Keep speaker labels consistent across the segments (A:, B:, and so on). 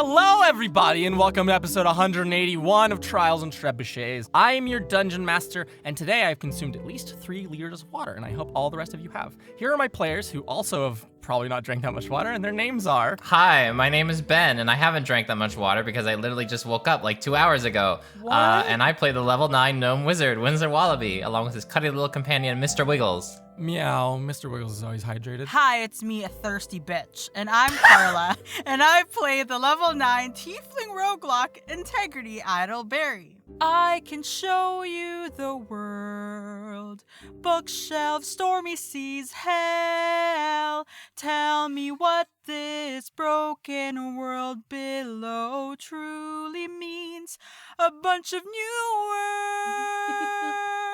A: Hello, everybody, and welcome to episode 181 of Trials and Trebuchets. I am your dungeon master, and today I've consumed at least 3 liters of water, and I hope all the rest of you have. Here are my players who also have probably not drank that much water, and their names are...
B: Hi, my name is Ben, and I haven't drank that much water because I literally just woke up like 2 hours ago.
A: What?
B: And I play the level 9 gnome wizard, Windsor Wallaby, along with his cutty little companion, Mr. Wiggles.
A: Meow, Mr. Wiggles is always hydrated.
C: Hi, it's me, a thirsty bitch, and I'm Carla, and I play the level 9 Tiefling Roguelike Integrity Idleberry. I can show you the world, bookshelves, stormy seas, hell. Tell me what this broken world below truly means. A bunch of new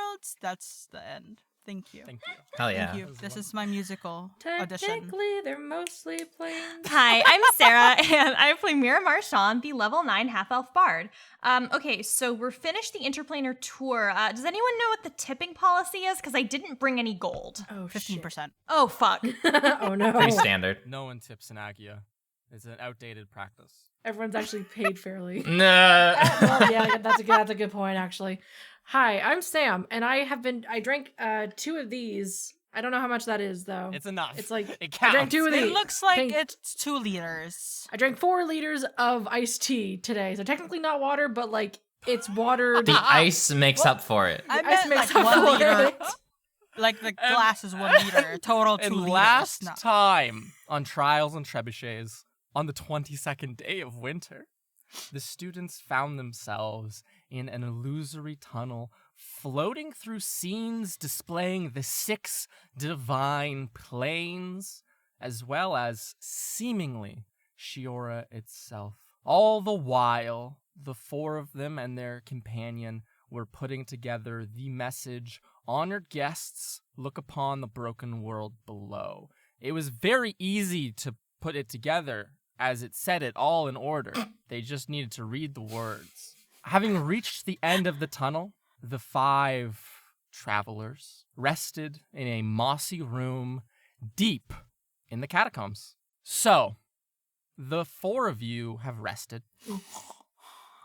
C: worlds. That's the end. Thank you.
A: Thank you.
B: Hell yeah.
C: Thank you. This is my musical audition.
D: Technically, they're mostly planes.
E: Hi, I'm Sarah, and I play Mira Marchand, the level 9 half-elf bard. Okay, so we're finished the interplanar tour. Does anyone know what the tipping policy is? Because I didn't bring any gold.
D: Oh,
C: 15%.
E: Oh, fuck.
D: Oh, no.
B: Pretty standard.
A: No one tips in Agia. It's an outdated practice.
D: Everyone's actually paid fairly.
B: No.
D: Well, yeah, that's a good point, actually. Hi, I'm Sam, and I drank 2 of these. I don't know how much that is, though.
A: It's enough.
D: It's like,
A: it
D: I
A: counts.
D: drank 2 of these.
C: It looks like
D: Pink.
C: it's 2 liters.
D: I drank 4 liters of iced tea today, so technically not water, but like it's water.
B: The ice makes up for it.
C: I
D: The ice
C: meant
D: makes
C: like
D: up
C: 1
D: for
C: liter.
D: it.
C: Like the glass is 1 liter. Total 2
A: And
C: liters.
A: last
C: No.
A: time on Trials and Trebuchets, on the 22nd day of winter, the students found themselves in an illusory tunnel floating through scenes displaying the 6 divine planes, as well as, seemingly, Shiora itself. All the while, the 4 of them and their companion were putting together the message, "Honored guests, look upon the broken world below." It was very easy to put it together, as it said it all in order. They just needed to read the words. Having reached the end of the tunnel, the 5 travelers rested in a mossy room deep in the catacombs. So, the 4 of you have rested.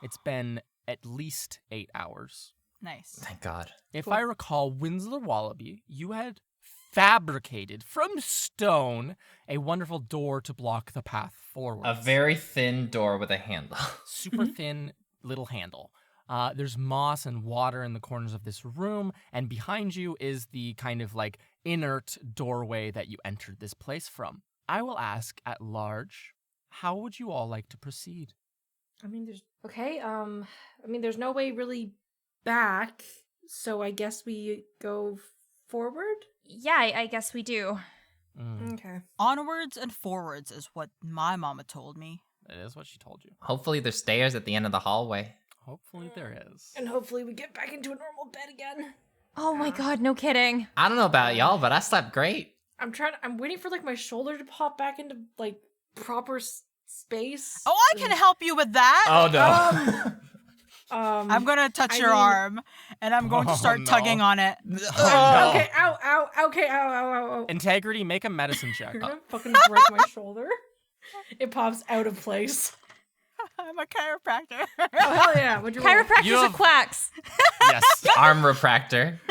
A: It's been at least 8 hours.
C: Nice.
B: Thank God.
A: If I recall, Windsor Wallaby, you had fabricated from stone a wonderful door to block the path forward.
B: A very thin door with a handle.
A: Super thin little handle. There's moss and water in the corners of this room, and behind you is the kind of like inert doorway that you entered this place from. I will ask at large, how would you all like to proceed?
D: I mean, there's no way really back, so I guess we go forward.
E: Yeah, I guess we do.
D: Okay.
C: Onwards and forwards is what my mama told me.
A: It is what she told you.
B: Hopefully there's stairs at the end of the hallway.
A: Hopefully there is.
D: And hopefully we get back into a normal bed again.
E: Oh my god, no kidding.
B: I don't know about y'all, but I slept great.
D: I'm waiting for like my shoulder to pop back into like proper space.
C: Oh, I can help you with that.
B: Oh no.
C: I'm gonna touch
D: I
C: your
D: mean-
C: arm, and I'm going to start
A: no.
C: tugging on it.
A: Oh,
D: Okay, ow, okay, ow.
A: Integrity, make a medicine check.
D: You're gonna fucking break my shoulder. It pops out of place.
C: I'm a chiropractor.
D: Oh, hell yeah. What'd you roll?
E: Chiropractors
A: You
E: are
A: have-
E: quacks.
A: Yes.
B: Arm refractor.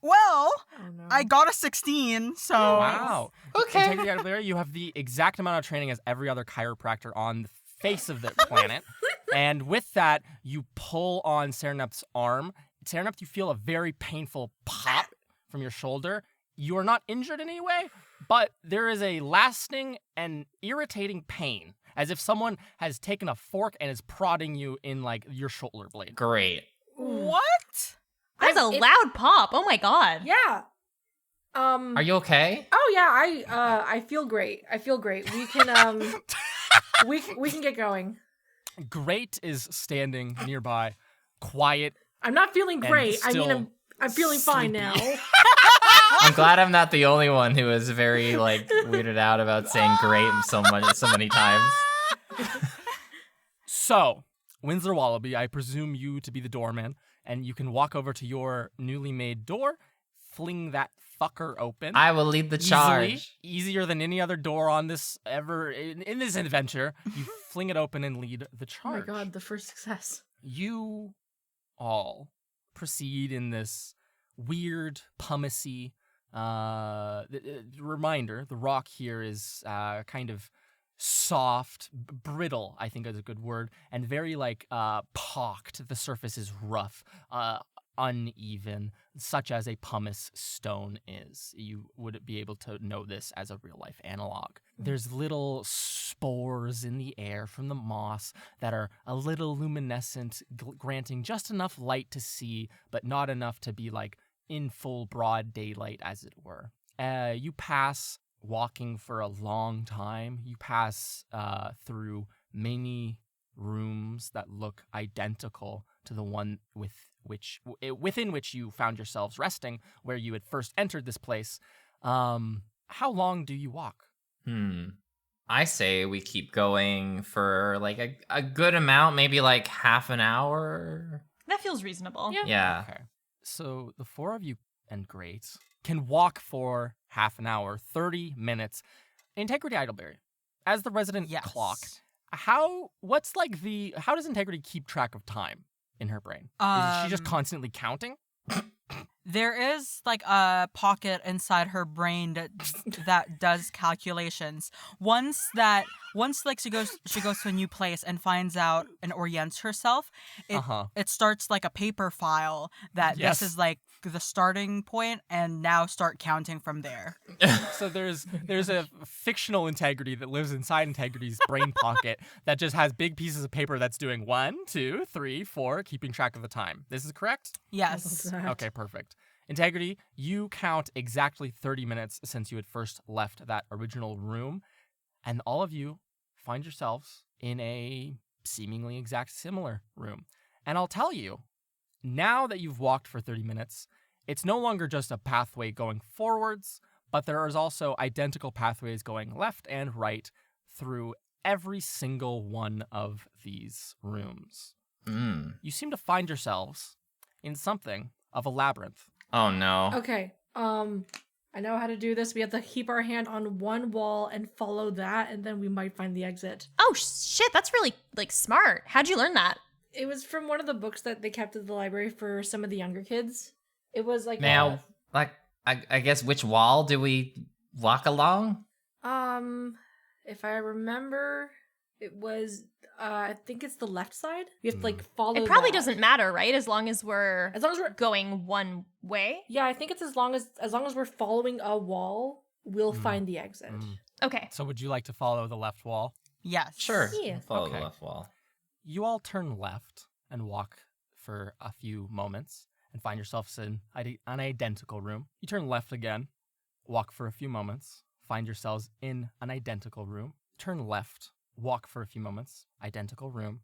C: Well,
D: Oh, no.
C: I got a 16, so...
A: Wow.
B: Okay.
A: Integrity out of there, you have the exact amount of training as every other chiropractor on the face of the planet. And with that, you pull on Serenup's arm. Serenup, you feel a very painful pop from your shoulder. You are not injured in any way, but there is a lasting and irritating pain, as if someone has taken a fork and is prodding you in, like, your shoulder blade.
B: Great.
C: What?
E: That's a loud pop. Oh my god.
D: Yeah.
B: Are you okay?
D: Oh yeah, I feel great. We can we can get going.
A: Great is standing nearby, quiet.
D: I'm not feeling
A: And
D: great. I mean,
A: still
D: I'm feeling fine
A: sleepy.
D: now.
B: I'm glad I'm not the only one who is very like weirded out about saying great so many times.
A: So, Windsor Wallaby, I presume you to be the doorman, and you can walk over to your newly made door, fling that fucker open.
B: I will lead the charge.
A: Easier than any other door on this in this adventure. You fling it open and lead the
D: Oh my
A: charge.
D: god, the first success.
A: You all proceed in this weird, pumicey reminder. The rock here is kind of soft, brittle, I think is a good word, and very pocked. The surface is rough, uneven, such as a pumice stone is. You would be able to know this as a real-life analog. There's little spores in the air from the moss that are a little luminescent, granting just enough light to see, but not enough to be in full broad daylight, as it were. You pass walking for a long time. You pass through many rooms that look identical to the one within which you found yourselves resting, where you had first entered this place. How long do you walk?
B: I say we keep going for a good amount, maybe half an hour.
E: That feels reasonable.
B: Yeah.
A: Okay. So the four of you and Great can walk for half an hour, 30 minutes. Integrity Idleberry, as the resident clock, how does Integrity keep track of time in her brain? Is she just constantly counting?
C: There is a pocket inside her brain that does calculations. Once she goes to a new place and finds out and orients herself, it starts a paper file that this is the starting point, and now start counting from there.
A: So there's a fictional Integrity that lives inside Integrity's brain pocket that just has big pieces of paper that's doing 1, 2, 3, 4, keeping track of the time. This is correct?
C: Yes.
A: Okay, perfect. Integrity, you count exactly 30 minutes since you had first left that original room, and all of you find yourselves in a seemingly exact similar room. And I'll tell you, now that you've walked for 30 minutes, it's no longer just a pathway going forwards, but there is also identical pathways going left and right through every single one of these rooms. You seem to find yourselves in something of a labyrinth.
B: Oh no.
D: Okay. I know how to do this. We have to keep our hand on one wall and follow that, and then we might find the exit.
E: Oh shit, that's really smart. How'd you learn that?
D: It was from one of the books that they kept at the library for some of the younger kids. It was
B: Now, I guess which wall do we walk along?
D: If I remember, it was I think it's the left side. You have to follow.
E: It probably
D: that.
E: doesn't matter, right? As long as we're
D: going
E: one way.
D: Yeah, I think it's as long as we're following a wall, we'll find the exit.
E: Okay.
A: So would you like to follow the left wall?
C: Yes.
B: Sure.
D: Yeah.
B: Follow the left wall.
A: You all turn left and walk for a few moments and find yourselves in an identical room. You turn left again, walk for a few moments, find yourselves in an identical room. Turn left, walk for a few moments, identical room.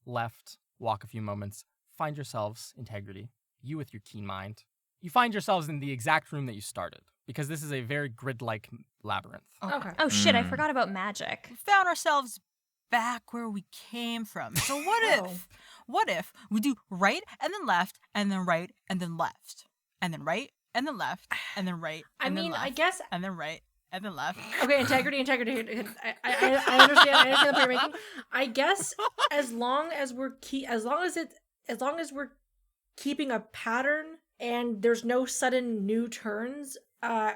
A: Left, walk a few moments, find yourselves, Integrity, you with your keen mind. You find yourselves in the exact room that you started, because this is a very grid-like labyrinth.
D: Okay.
E: Oh shit, I forgot about magic.
C: We found ourselves back where we came from. So what if we do right and then left and then right and then left and then right and then left and then right and then left
D: I guess
C: and then right and then left.
D: Okay, integrity. I understand the point you're making. I guess as long as we're keeping a pattern and there's no sudden new turns,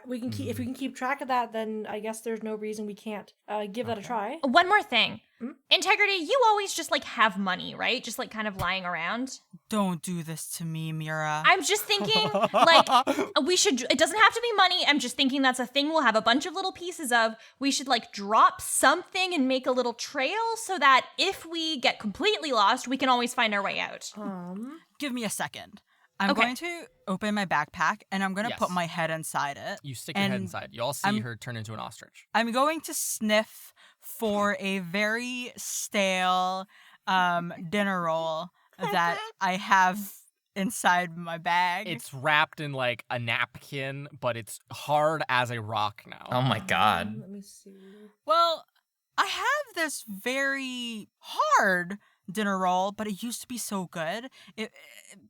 D: we can keep if we can keep track of that, then I guess there's no reason we can't give that a try.
E: One more thing. Integrity, you always just have money, right? Just kind of lying around.
C: Don't do this to me, Mira.
E: I'm just thinking we should, it doesn't have to be money. I'm just thinking that's a thing we'll have a bunch of little pieces of. We should drop something and make a little trail so that if we get completely lost, we can always find our way out.
C: Give me a second. I'm going to open my backpack and I'm going to put my head inside it.
A: You stick your head inside. You all see her turn into an ostrich.
C: I'm going to sniff for a very stale dinner roll that I have inside my bag.
A: It's wrapped in a napkin, but it's hard as a rock now.
B: Oh my god.
D: Let me see.
C: Well, I have this very hard dinner roll, but it used to be so good.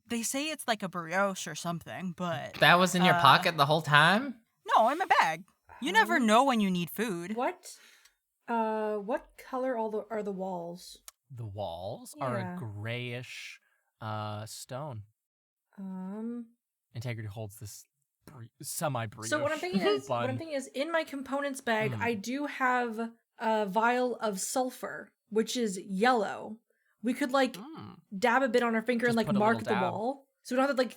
C: They say it's like a brioche or something, but
B: That was in your pocket the whole time?
C: no, in my bag. You never know when you need food.
D: What color are the walls?
A: The walls are
D: Yeah.
A: a grayish stone. Integrity holds this semi-brioche.
D: So what I'm thinking is, in my components bag, I do have a vial of sulfur, which is yellow. We could like dab a bit on our finger
A: Just
D: and like
A: put a
D: mark
A: little
D: the
A: dab.
D: wall, so we don't have to like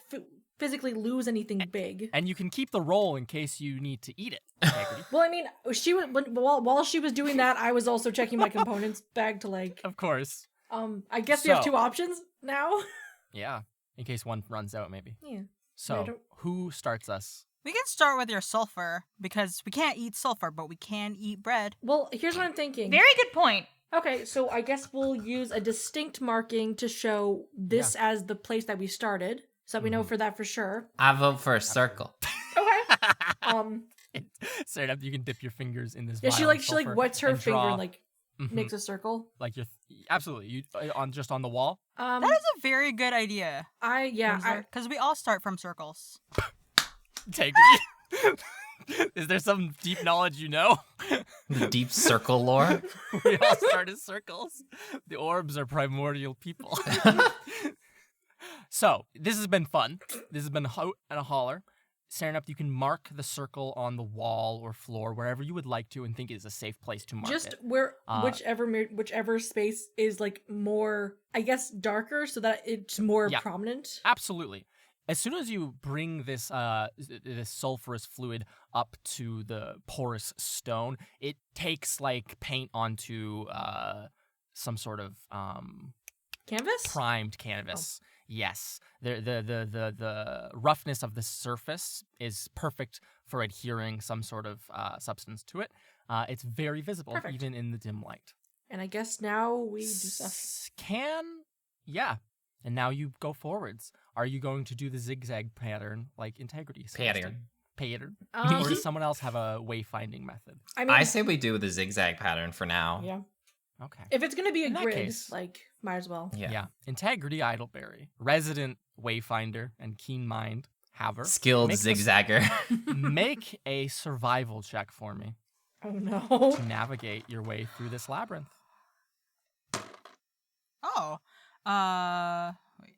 D: physically lose anything big.
A: And you can keep the roll in case you need to eat it. Integrity.
D: Well, I mean, while she was doing that, I was also checking my components bag to like.
A: Of course.
D: I guess we have
A: So-
D: 2 options now.
A: Yeah. In case one runs out, maybe.
D: Yeah.
A: So, who starts us?
C: We can start with your sulfur because we can't eat sulfur, but we can eat bread.
D: Well, here's what I'm thinking.
E: Very good point.
D: Okay, so I guess we'll use a distinct marking to show this as the place that we started, so that we know for that for sure.
B: I vote for a circle.
D: Okay.
A: Straight up, you can dip your fingers in this.
D: Yeah,
A: vial of
D: she like
A: sulfur
D: wets her
A: and
D: finger
A: draw.
D: and like
A: Mhm.
D: makes a circle.
A: Like you're absolutely you on the wall.
C: That is a very good idea. Because we all start from circles.
A: Integrity. Is there some deep knowledge you know?
B: The deep circle lore.
A: We all start as circles. The orbs are primordial people. So, this has been fun. This has been a hoot and a holler. Staring up, you can mark the circle on the wall or floor, wherever you would like to and think is a safe place to mark
D: just
A: it.
D: where whichever space is like more, I guess, darker, so that it's more
A: Yeah.
D: prominent.
A: Absolutely. As soon as you bring this this sulfurous fluid up to the porous stone, it takes like paint onto some sort of
D: Canvas?
A: primed canvas. Yes, the roughness of the surface is perfect for adhering some sort of substance to it. It's very visible
D: Perfect.
A: even in the dim light.
D: And I guess now we do stuff.
A: Yeah. And now you go forwards. Are you going to do the zigzag pattern like Integrity suggested? Pattern. Or does someone else have a wayfinding method?
D: I mean,
B: I say we do the zigzag pattern for now.
D: yeah.
A: Okay.
D: If it's gonna be a
A: In that
D: grid,
A: case-
D: like, might as well.
B: Yeah.
A: Integrity Idleberry, resident wayfinder and keen mind haver.
B: Skilled
A: Make a-
B: zigzagger.
A: Make a survival check for me
D: Oh no.
A: to navigate your way through this labyrinth.
C: Oh.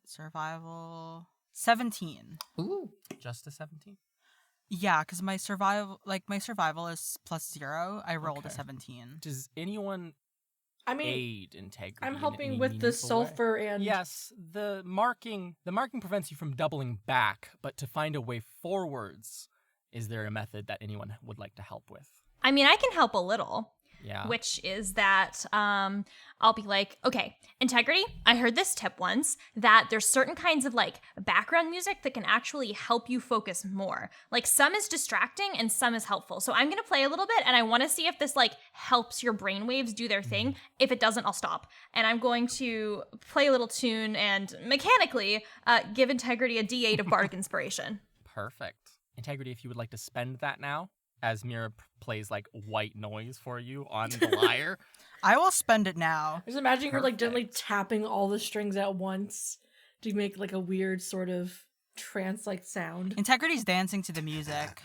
C: Survival 17.
B: Ooh.
A: Just a 17.
C: Yeah, because my survival is +0. I rolled a
A: Okay.
C: 17.
A: Does anyone
D: I mean,
A: aid Integrity?
D: I'm
A: in
D: helping
A: any
D: with the
A: meaningful way?
D: sulfur and
A: Yes, the marking prevents you from doubling back, but to find a way forwards, is there a method that anyone would like to help with?
E: I mean, I can help a little.
A: Yeah.
E: Which is that I'll be like, okay, Integrity, I heard this tip once that there's certain kinds of like background music that can actually help you focus more. Like some is distracting and some is helpful. So I'm going to play a little bit and I want to see if this like helps your brainwaves do their thing. If it doesn't, I'll stop. And I'm going to play a little tune and mechanically give Integrity a D8 of Bardic Inspiration.
A: Perfect. Integrity, if you would like to spend that now, as Mira plays like white noise for you on the lyre.
C: I will spend it now.
D: just imagine her like gently
A: Perfect.
D: tapping all the strings at once to make like a weird sort of trance-like sound.
C: Integrity's dancing to the music.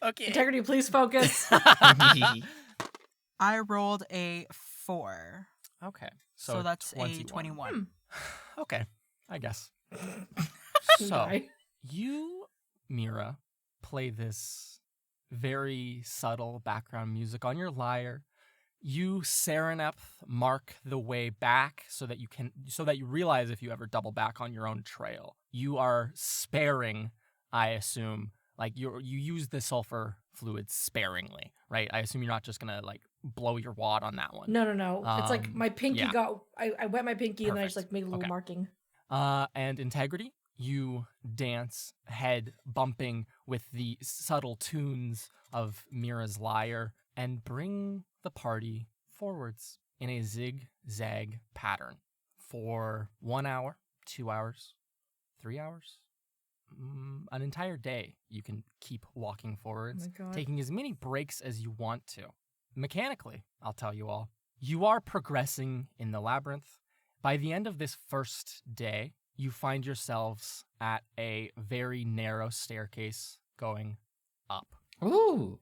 A: Okay.
D: Integrity, please focus.
C: I rolled a 4.
A: Okay.
C: So that's
A: 21.
C: a 21.
A: Okay, I guess. So,
D: Die.
A: you, Mira, play this very subtle background music on your lyre. You, Serenep, mark the way back so that you realize if you ever double back on your own trail. You are sparing, I assume, like you use the sulfur fluid sparingly, right? I assume you're not just gonna like blow your wad on that one.
D: No. It's like my pinky
A: yeah.
D: I wet my pinky and then I just
A: Perfect.
D: like made a little
A: Okay.
D: marking.
A: And Integrity, you dance, head bumping with the subtle tunes of Mira's lyre, and bring the party forwards in a zigzag pattern for 1 hour, 2 hours, 3 hours, an entire day. You can keep walking forwards,
D: Oh my God.
A: taking as many breaks as you want to. mechanically, I'll tell you all. You are progressing in the labyrinth. By the end of this first day, you find yourselves at a very narrow staircase going up.
B: Ooh.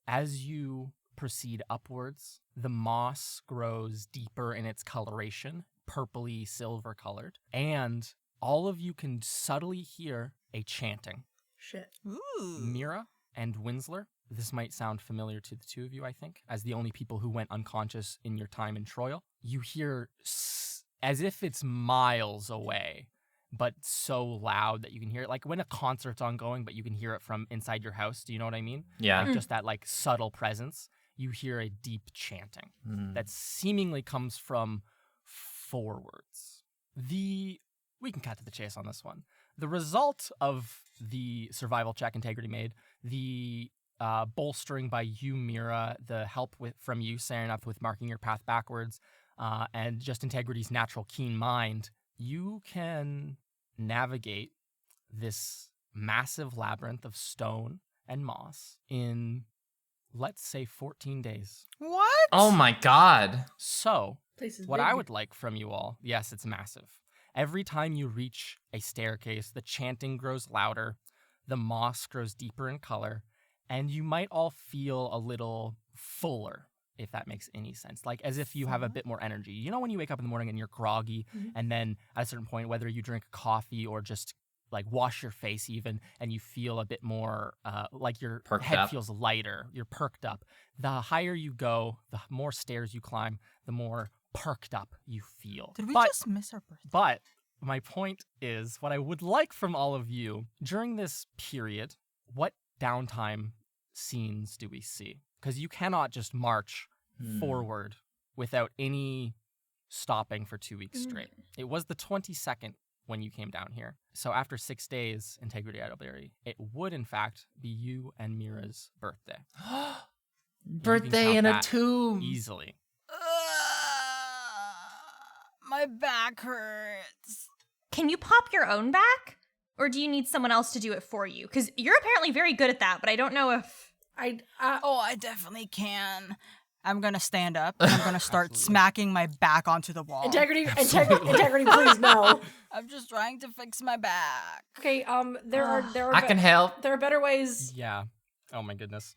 A: As you proceed upwards, the moss grows deeper in its coloration, purpley silver colored, and all of you can subtly hear a chanting.
D: Shit.
C: Ooh.
A: Mira and Winsler, this might sound familiar to the two of you, I think, as the only people who went unconscious in your time in Troil. You hear as if it's miles away, but so loud that you can hear it. Like when a concert's ongoing, but you can hear it from inside your house. Do you know what I mean?
B: Yeah.
A: Like just that like subtle presence. You hear a deep chanting that seemingly comes from forwards. We can cut to the chase on this one. The result of the survival check Integrity made, the bolstering by you, Mira, the help from you, setting up with marking your path backwards, and just Integrity's natural keen mind, you can navigate this massive labyrinth of stone and moss in, let's say, 14 days.
C: What?
B: Oh my god.
A: So,
D: Place is
A: what
D: big.
A: I would like from you all, yes, it's massive. Every time you reach a staircase, the chanting grows louder, the moss grows deeper in color, and you might all feel a little fuller, if that makes any sense. Like as if you have a bit more energy. You know when you wake up in the morning and you're groggy, and then at a certain point, whether you drink coffee or just like wash your face even, and you feel a bit more like your
B: Perked
A: head
B: up.
A: feels lighter, you're perked up. The higher you go, the more stairs you climb, the more perked up you feel.
C: Did we
A: But-
C: just miss our birthday?
A: But my point is, what I would like from all of you, during this period, what downtime scenes do we see? Because you cannot just march forward without any stopping for 2 weeks straight. It was the 22nd when you came down here. So after 6 days, Integrity Idleberry, it would in fact be you and Mira's birthday.
B: Birthday
A: count
B: in a
A: that
B: tomb.
A: Easily.
C: My back hurts.
E: Can you pop your own back? Or do you need someone else to do it for you? Because you're apparently very good at that, but I don't know if...
C: I definitely can. I'm gonna stand up and I'm gonna start smacking my back onto the wall.
D: Integrity, please no.
C: I'm just trying to fix my back.
D: Okay, there are
B: I can help.
D: there are better ways.
A: Yeah. Oh my goodness.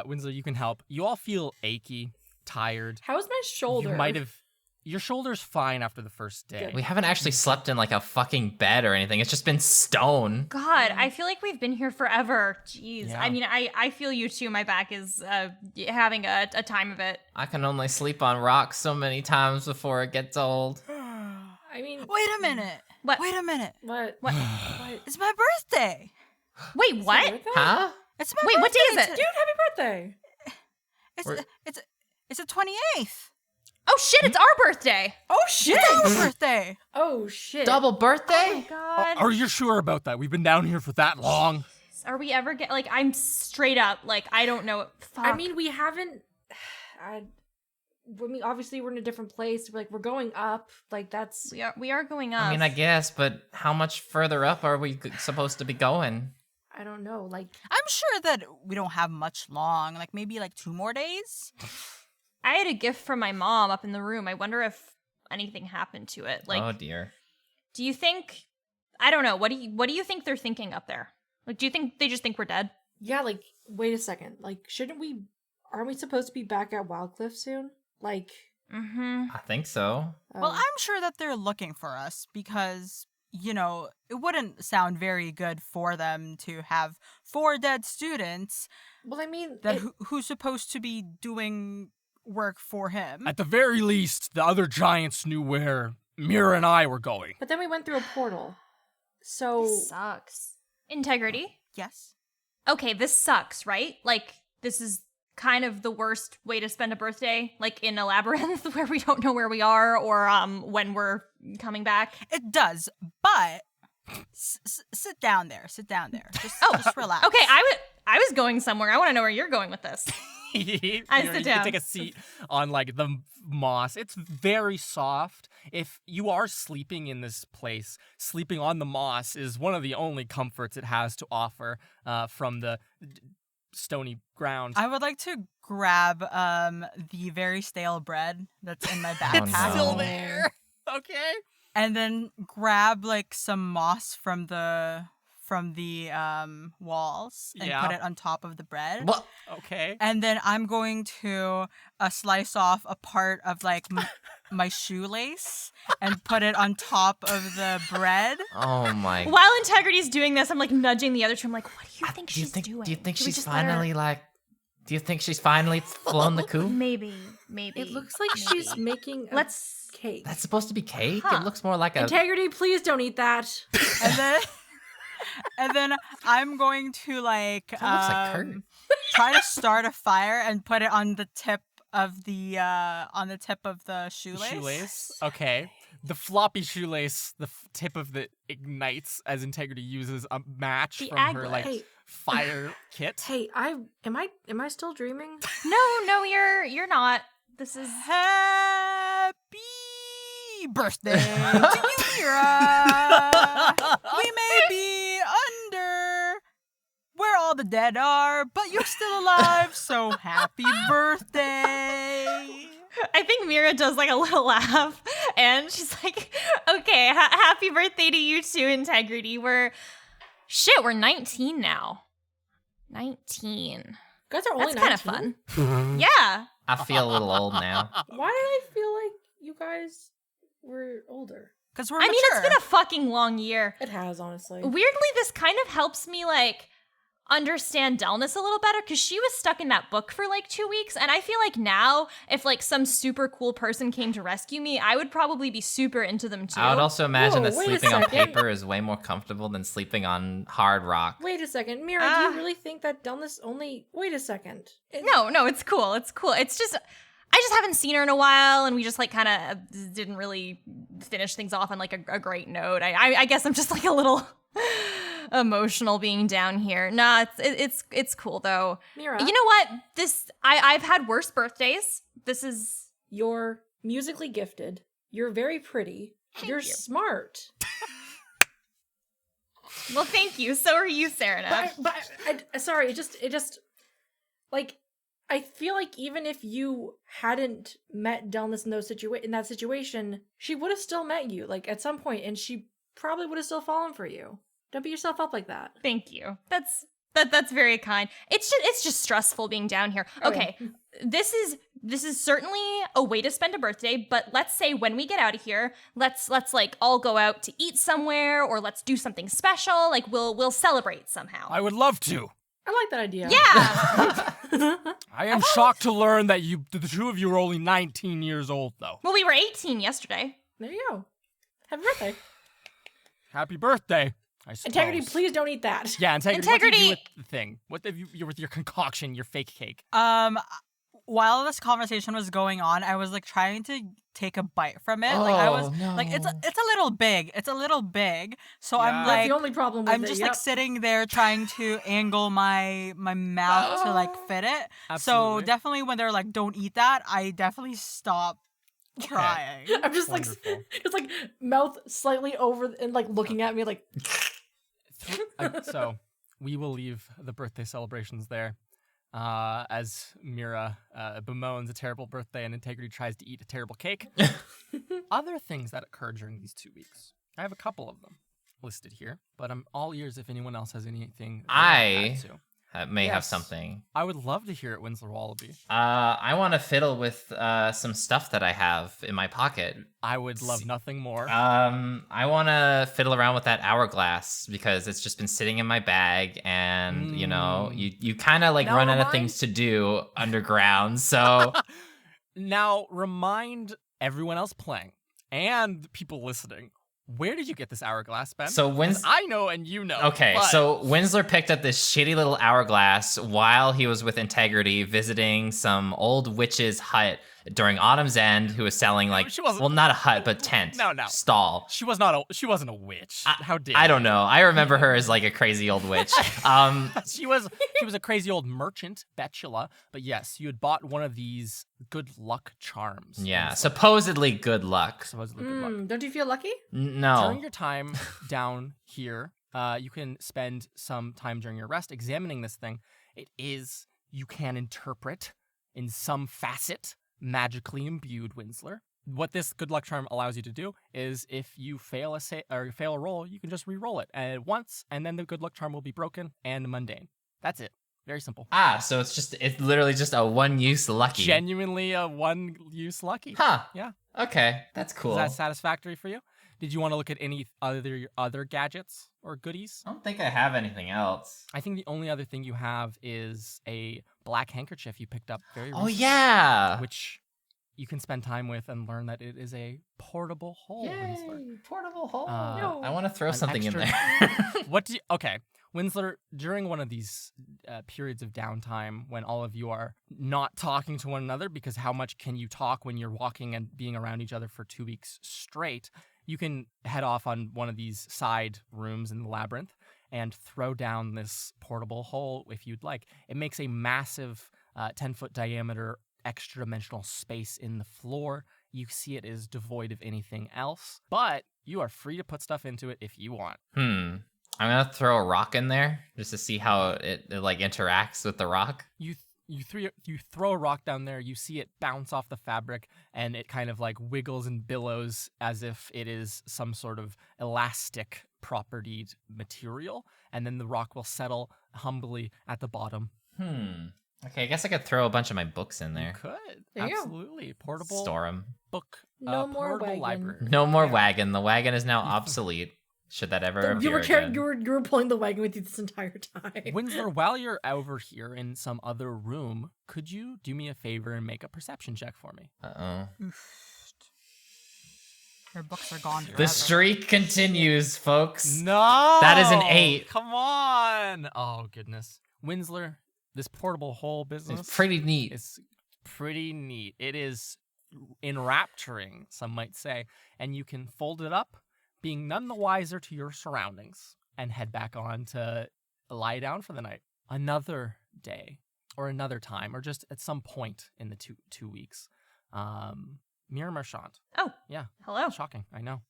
A: Winslow, you can help. You all feel achy, tired.
D: How is my shoulder?
A: You might have. Your shoulder's fine after the first day.
D: Good.
B: We haven't actually slept in like a fucking bed or anything. It's just been stone.
E: God, I feel like we've been here forever. Jeez.
A: Yeah.
E: I mean, I feel you too. My back is having a time of it.
B: I can only sleep on rocks so many times before it gets old.
D: I mean,
C: Wait a minute.
E: What?
C: Wait a minute.
D: what?
E: What?
D: What?
C: It's my birthday.
E: Wait, what?
D: Birthday?
B: Huh?
C: It's my
E: Wait, what day is
C: birthday
E: it?
D: Dude, happy birthday!
C: It's the 28th.
E: Oh shit, it's our birthday.
D: Oh shit!
C: It's our birthday.
D: Oh shit!
B: Double
E: Oh
B: birthday?
E: my God.
A: Are you sure about that? We've been down here for that long.
E: Are we ever like, I'm straight up, like, I don't know. Fuck.
D: I mean, we haven't. I mean, obviously, we're in a different place. We're going up. Like that's.
E: we are going up.
B: I mean, I guess, but how much further up are we supposed to be going?
D: I don't know. Like
C: I'm sure that we don't have much long. Like maybe like 2 more days.
E: I had a gift from my mom up in the room. I wonder if anything happened to it. Like,
B: Oh dear.
E: do you think? I don't know. What do you think they're thinking up there? Like, do you think they just think we're dead?
D: yeah. Like wait a second. Like shouldn't we? Aren't we supposed to be back at Wildcliff soon? Like.
E: Mm-hmm.
B: I think so.
C: Well, I'm sure that they're looking for us because, you know, it wouldn't sound very good for them to have 4 dead students
D: Well, I mean,
C: that who's supposed to be doing work for him.
A: At the very least, the other giants knew where Mira and I were going.
D: but then we went through a portal. So
E: Sucks. Integrity.
C: Yes.
E: Okay, this sucks, right? Like, this is kind of the worst way to spend a birthday, like in a labyrinth where we don't know where we are or when we're coming back.
C: It does, but sit down there. Sit down there. Just relax.
E: Okay, I was going somewhere. I want to know where you're going with this.
A: You
E: I
A: know,
E: sit
A: you
E: down.
A: can take a seat on like the moss. It's very soft. If you are sleeping in this place, sleeping on the moss is one of the only comforts it has to offer from the stony ground.
C: I would like to grab the very stale bread that's in my backpack.
B: no.
A: Still there. Okay.
C: And then grab like some moss from the walls and
A: Yeah.
C: put it on top of the bread.
B: What?
A: Okay.
C: And then I'm going to slice off a part of like my shoelace and put it on top of the bread.
B: Oh my.
E: While Integrity's doing this, I'm like nudging the other two. I'm like, what do you think she's doing?
B: Do you think
E: Should we
B: she's
E: just let her-
B: finally like? Do you think she's finally flown the coop?
E: Maybe.
D: It looks like she's making a
E: Let's-
D: cake.
B: That's supposed to be cake.
E: Huh.
B: It looks more like a.
D: Integrity, please don't eat that.
C: And then I'm going to like
B: That looks like curtain.
C: try to start a fire and put it on the tip of the shoelace.
A: Shoelace. Okay. The floppy shoelace, the tip of the ignites as Integrity uses a match
E: The
A: from her
E: aglet.
A: like
D: Hey.
A: fire kit.
D: Hey, am I still dreaming?
E: No, you're not. This is
C: Happy birthday to you, Mira. We may be under where all the dead are, but you're still alive, so happy birthday.
E: I think Mira does like a little laugh and she's like, okay, happy birthday to you too, Integrity. We're 19 now. 19.
D: You guys are only
E: That's kind
D: 19?
E: of fun. Yeah.
B: I feel a little old now.
D: Why did I feel like you guys were older?
C: Because we're
E: I mean,
C: mature.
E: it's been a fucking long year.
D: It has, honestly.
E: Weirdly, this kind of helps me like understand Delness a little better because she was stuck in that book for like 2 weeks, and I feel like now if like some super cool person came to rescue me, I would probably be super into them too.
B: I would also imagine
D: Whoa,
B: that
D: wait a
B: sleeping on
D: second.
B: paper is way more comfortable than sleeping on hard rock.
D: Wait a second. Mira, do you really think that Delness only... Wait a second.
E: No, it's cool. It's cool. It's just I just haven't seen her in a while, and we just like kind of didn't really finish things off on like a great note. I guess I'm just like a little emotional being down here. Nah, it's cool though.
D: Mira,
E: You know what? I've had worse birthdays. This is
D: you're musically gifted. You're very pretty. You're
E: you.
D: smart.
E: well, thank you. So are you, Sarah.
D: Sorry, it just, like, I feel like even if you hadn't met Delness in that situation, she would have still met you, like, at some point, and she probably would have still fallen for you. Don't beat yourself up like that.
E: Thank you. That's very kind. It's just stressful being down here. Okay. This is certainly a way to spend a birthday, but let's say when we get out of here, let's like all go out to eat somewhere, or let's do something special. Like we'll celebrate somehow.
A: I would love to.
D: I like that idea.
E: Yeah.
A: I am shocked to learn that the two of you are only 19 years old, though.
E: Well, we were 18 yesterday.
D: There you go. Happy birthday.
A: Happy birthday, I suppose.
D: Integrity, please don't eat that.
A: Yeah, Integrity. What do you do
E: Integrity-
A: with the thing? What have you with your concoction, your fake cake?
C: While this conversation was going on, I was like trying to take a bite from it. Like I was like, it's a little big. It's a little big. So
A: Yeah.
C: I'm
D: That's
C: like,
D: the only problem with
C: I'm
D: it.
C: just
D: Yep.
C: like sitting there trying to angle my mouth to like fit it.
A: Absolutely.
C: So definitely when they're like, don't eat that, I definitely stop trying.
D: I'm just
A: Wonderful.
D: like, it's like mouth slightly over and like looking at me like,
A: So we will leave the birthday celebrations there. As Mira bemoans a terrible birthday and Integrity tries to eat a terrible cake. Other things that occurred during these 2 weeks. I have a couple of them listed here, but I'm all ears if anyone else has anything.
B: I may have
D: Yes.
B: something.
A: I would love to hear it, Winslow Wallaby.
B: I want to fiddle with some stuff that I have in my pocket.
A: I would love nothing more.
B: I want to fiddle around with that hourglass because it's just been sitting in my bag, and you know, you kind of like
D: Now
B: run out of
D: remind-
B: things to do underground. So
A: Now, remind everyone else playing and the people listening, where did you get this hourglass, Ben?
B: So
A: 'Cause I know and you know.
B: Okay,
A: but
B: so Winsler picked up this shitty little hourglass while he was with Integrity visiting some old witch's hut during Autumn's End, who was selling like,
A: She wasn't-
B: well, not a hut, but tent,
A: No.
B: stall.
A: she wasn't a witch. How dare
B: I
A: you.
B: don't know. I remember her as like a crazy old witch.
A: She was a crazy old merchant, Betula. But yes, you had bought one of these good luck charms.
B: Yeah,
A: Winslow.
B: supposedly good luck.
A: Supposedly good luck.
D: don't you feel lucky?
B: No.
A: During your time down here, you can spend some time during your rest examining this thing, it is you can interpret in some facet magically imbued Winsler. What this good luck charm allows you to do is if you fail a roll, you can just re-roll it once, and then the good luck charm will be broken and mundane. That's it. Very simple.
B: So it's literally just a one-use lucky.
A: Genuinely a one-use lucky.
B: Huh.
A: Yeah.
B: Okay, that's cool.
A: Is that satisfactory for you? Did you want to look at any other gadgets or goodies?
B: I don't think I have anything else.
A: I think the only other thing you have is a black handkerchief you picked up very recently.
B: Oh, yeah.
A: Which you can spend time with and learn that it is a portable hole. Winsler.
B: Yay, portable hole.
A: No.
B: I want to throw something in there.
A: Okay, Winsler, during one of these periods of downtime when all of you are not talking to one another, because how much can you talk when you're walking and being around each other for 2 weeks straight, you can head off on one of these side rooms in the labyrinth and throw down this portable hole if you'd like. It makes a massive 10-foot diameter extra-dimensional space in the floor. You see it is devoid of anything else, but you are free to put stuff into it if you want.
B: I'm gonna throw a rock in there just to see how it like interacts with the rock.
A: You throw a rock down there, you see it bounce off the fabric, and it kind of like wiggles and billows as if it is some sort of elastic propertied material, and then the rock will settle humbly at the bottom.
B: Okay, I guess I could throw a bunch of my books in there.
A: You could.
D: There you go.
A: Absolutely. Portable
B: Store them.
A: book.
D: No more
A: portable
D: wagon.
A: library.
B: No more wagon. The wagon is now obsolete. Should that ever appear again.
D: You were pulling the wagon with you this entire time.
A: Winsler, while you're over here in some other room, could you do me a favor and make a perception check for me?
B: Uh-oh.
C: Her books are gone forever.
B: The streak continues, folks.
A: No!
B: That is an 8.
A: Come on! Oh, goodness. Winsler, this portable hole business
B: It's pretty neat.
A: is pretty neat. It is enrapturing, some might say, and you can fold it up, being none the wiser to your surroundings, and head back on to lie down for the night. Another day, or another time, or just at some point in the two weeks. Mira Marchand.
E: Oh.
A: Yeah.
E: Hello.
A: Shocking, I know.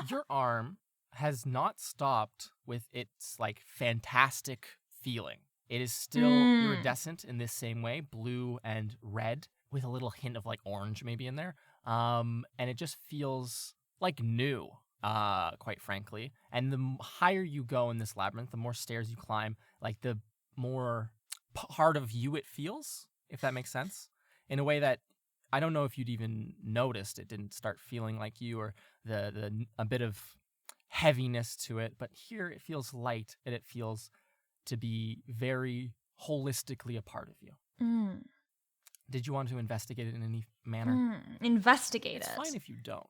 A: Your arm has not stopped with its, like, fantastic feeling. It is still iridescent in this same way, blue and red, with a little hint of, like, orange maybe in there. And it just feels like new, quite frankly. And the higher you go in this labyrinth, the more stairs you climb, like, the more part of you it feels, if that makes sense. In a way that I don't know if you'd even noticed it didn't start feeling like you, or a bit of heaviness to it. But here it feels light, and it feels to be very holistically a part of you. Did you want to investigate it in any manner?
E: Investigate
A: It's
E: it.
A: fine if you don't.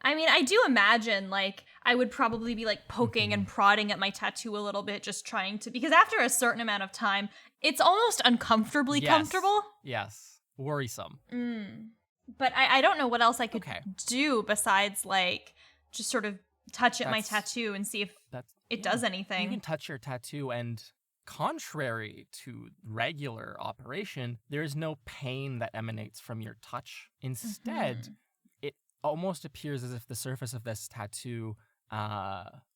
E: I mean, I do imagine, like, I would probably be, like, poking and prodding at my tattoo a little bit, just trying to, because after a certain amount of time, it's almost uncomfortably
A: Yes.
E: comfortable.
A: Yes. Worrisome.
E: But I don't know what else I could
A: Okay.
E: do besides, like, just sort of touch at my
A: That's-
E: tattoo and see if it
A: Yeah.
E: does
A: You
E: anything.
A: can touch your tattoo, and contrary to regular operation, there is no pain that emanates from your touch. Instead, it almost appears as if the surface of this tattoo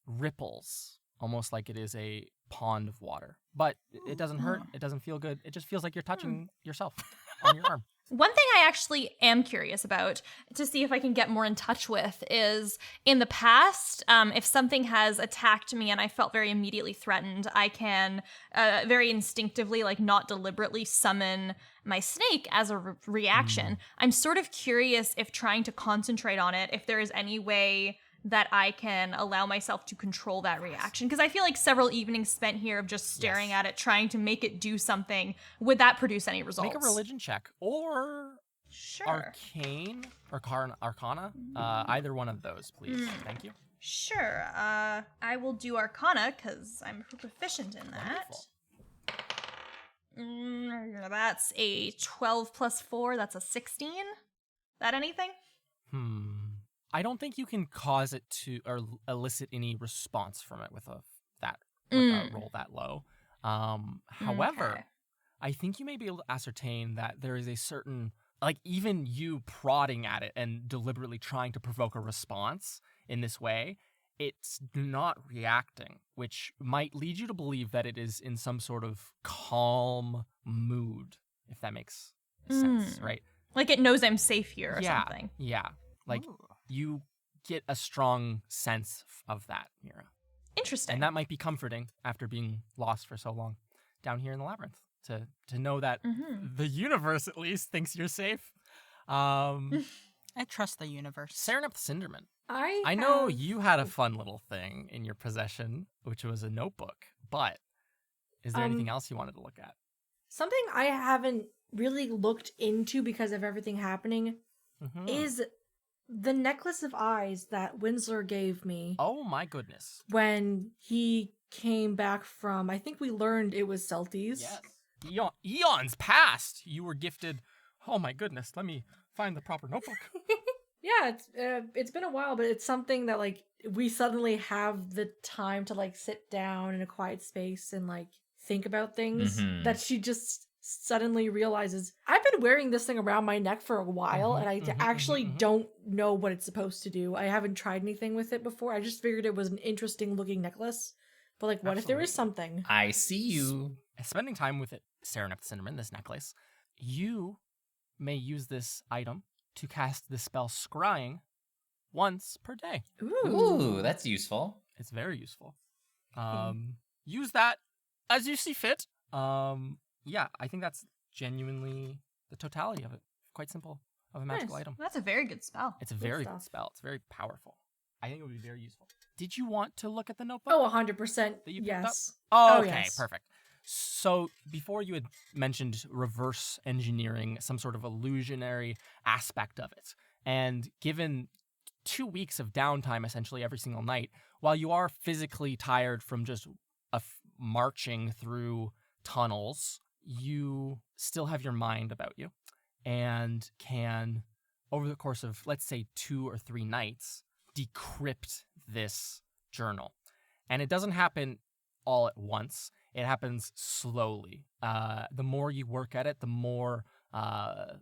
A: ripples, almost like it is a pond of water. But it doesn't hurt. It doesn't feel good. It just feels like you're touching yourself on your arm.
E: One thing I actually am curious about to see if I can get more in touch with is in the past, if something has attacked me and I felt very immediately threatened, I can very instinctively, like not deliberately, summon my snake as a reaction. I'm sort of curious if trying to concentrate on it, if there is any way that I can allow myself to control that reaction. Because I feel like several evenings spent here of just staring at it, trying to make it do something, would that produce any results?
A: Make a religion check. Or
E: Sure.
A: arcane or arcana. Either one of those, please. Thank you.
E: Sure. I will do Arcana because I'm proficient in that. That's a 12 plus 4. That's a 16. That anything?
A: I don't think you can cause it to or elicit any response from it with a roll that low. However,
E: Okay.
A: I think you may be able to ascertain that there is a certain, like, even you prodding at it and deliberately trying to provoke a response in this way, it's not reacting, which might lead you to believe that it is in some sort of calm mood, if that makes sense, right?
E: Like it knows I'm safe here or something.
A: Yeah. Like
C: Ooh.
A: you get a strong sense of that, Mira.
E: Interesting.
A: And that might be comforting after being lost for so long down here in the labyrinth to know that the universe at least thinks you're safe.
C: I trust the universe.
A: Serenep Cinderman.
D: I
A: know
D: have-
A: you had a fun little thing in your possession, which was a notebook, but is there anything else you wanted to look at?
D: Something I haven't really looked into because of everything happening
A: Mhm.
D: is the necklace of eyes that Winsler gave me
A: Oh my goodness.
D: when he came back from, I think we learned it was Celtes.
A: Yes. Eons past, you were gifted. Oh my goodness. Let me find the proper notebook.
D: Yeah, it's been a while, but it's something that like we suddenly have the time to like sit down in a quiet space and like think about things that she just suddenly realizes I've been wearing this thing around my neck for a while and I actually don't know what it's supposed to do. I haven't tried anything with it before. I just figured it was an interesting looking necklace. But like what if there is something?
B: I see you.
A: Spending time with it, Serenep Cinnamon, this necklace, you may use this item to cast the spell Scrying once per day.
B: Ooh, that's useful.
A: It's very useful. Use that as you see fit. Yeah, I think that's genuinely the totality of it. Quite simple of a magical item.
E: That's a very good spell.
A: It's a very good
D: stuff.
A: spell. It's very powerful. I think it would be very useful. Did you want to look at the notebook?
D: Oh, 100%.
A: That you picked up?
D: Yes.
A: Oh,
D: Oh,
A: okay,
D: yes.
A: perfect. So before you had mentioned reverse engineering, some sort of illusionary aspect of it, and given 2 weeks of downtime essentially every single night, while you are physically tired from just marching through tunnels, you still have your mind about you and can, over the course of, let's say, 2 or 3 nights, decrypt this journal. And it doesn't happen all at once. It happens slowly. The more you work at it, the more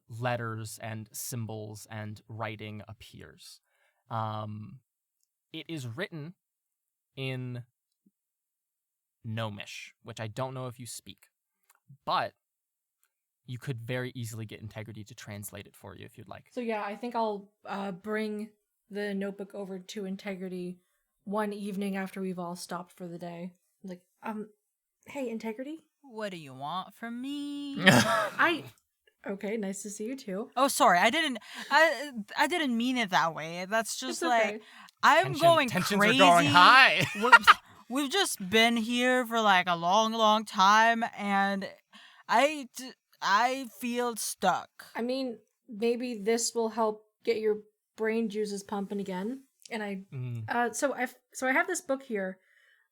A: letters and symbols and writing appears. It is written in Gnomish, which I don't know if you speak, but you could very easily get Integrity to translate it for you if you'd like.
D: So yeah, I think I'll bring the notebook over to Integrity one evening after we've all stopped for the day. Like, hey, Integrity?
C: What do you want from me?
D: Okay, nice to see you too.
C: Oh, sorry. I didn't mean it that way. That's just
D: It's okay.
C: like I'm going
A: Tensions
C: crazy.
A: are going high.
C: We've just been here for like a long, long time, and I feel stuck.
D: I mean, maybe this will help get your brain juices pumping again. And so I have this book here.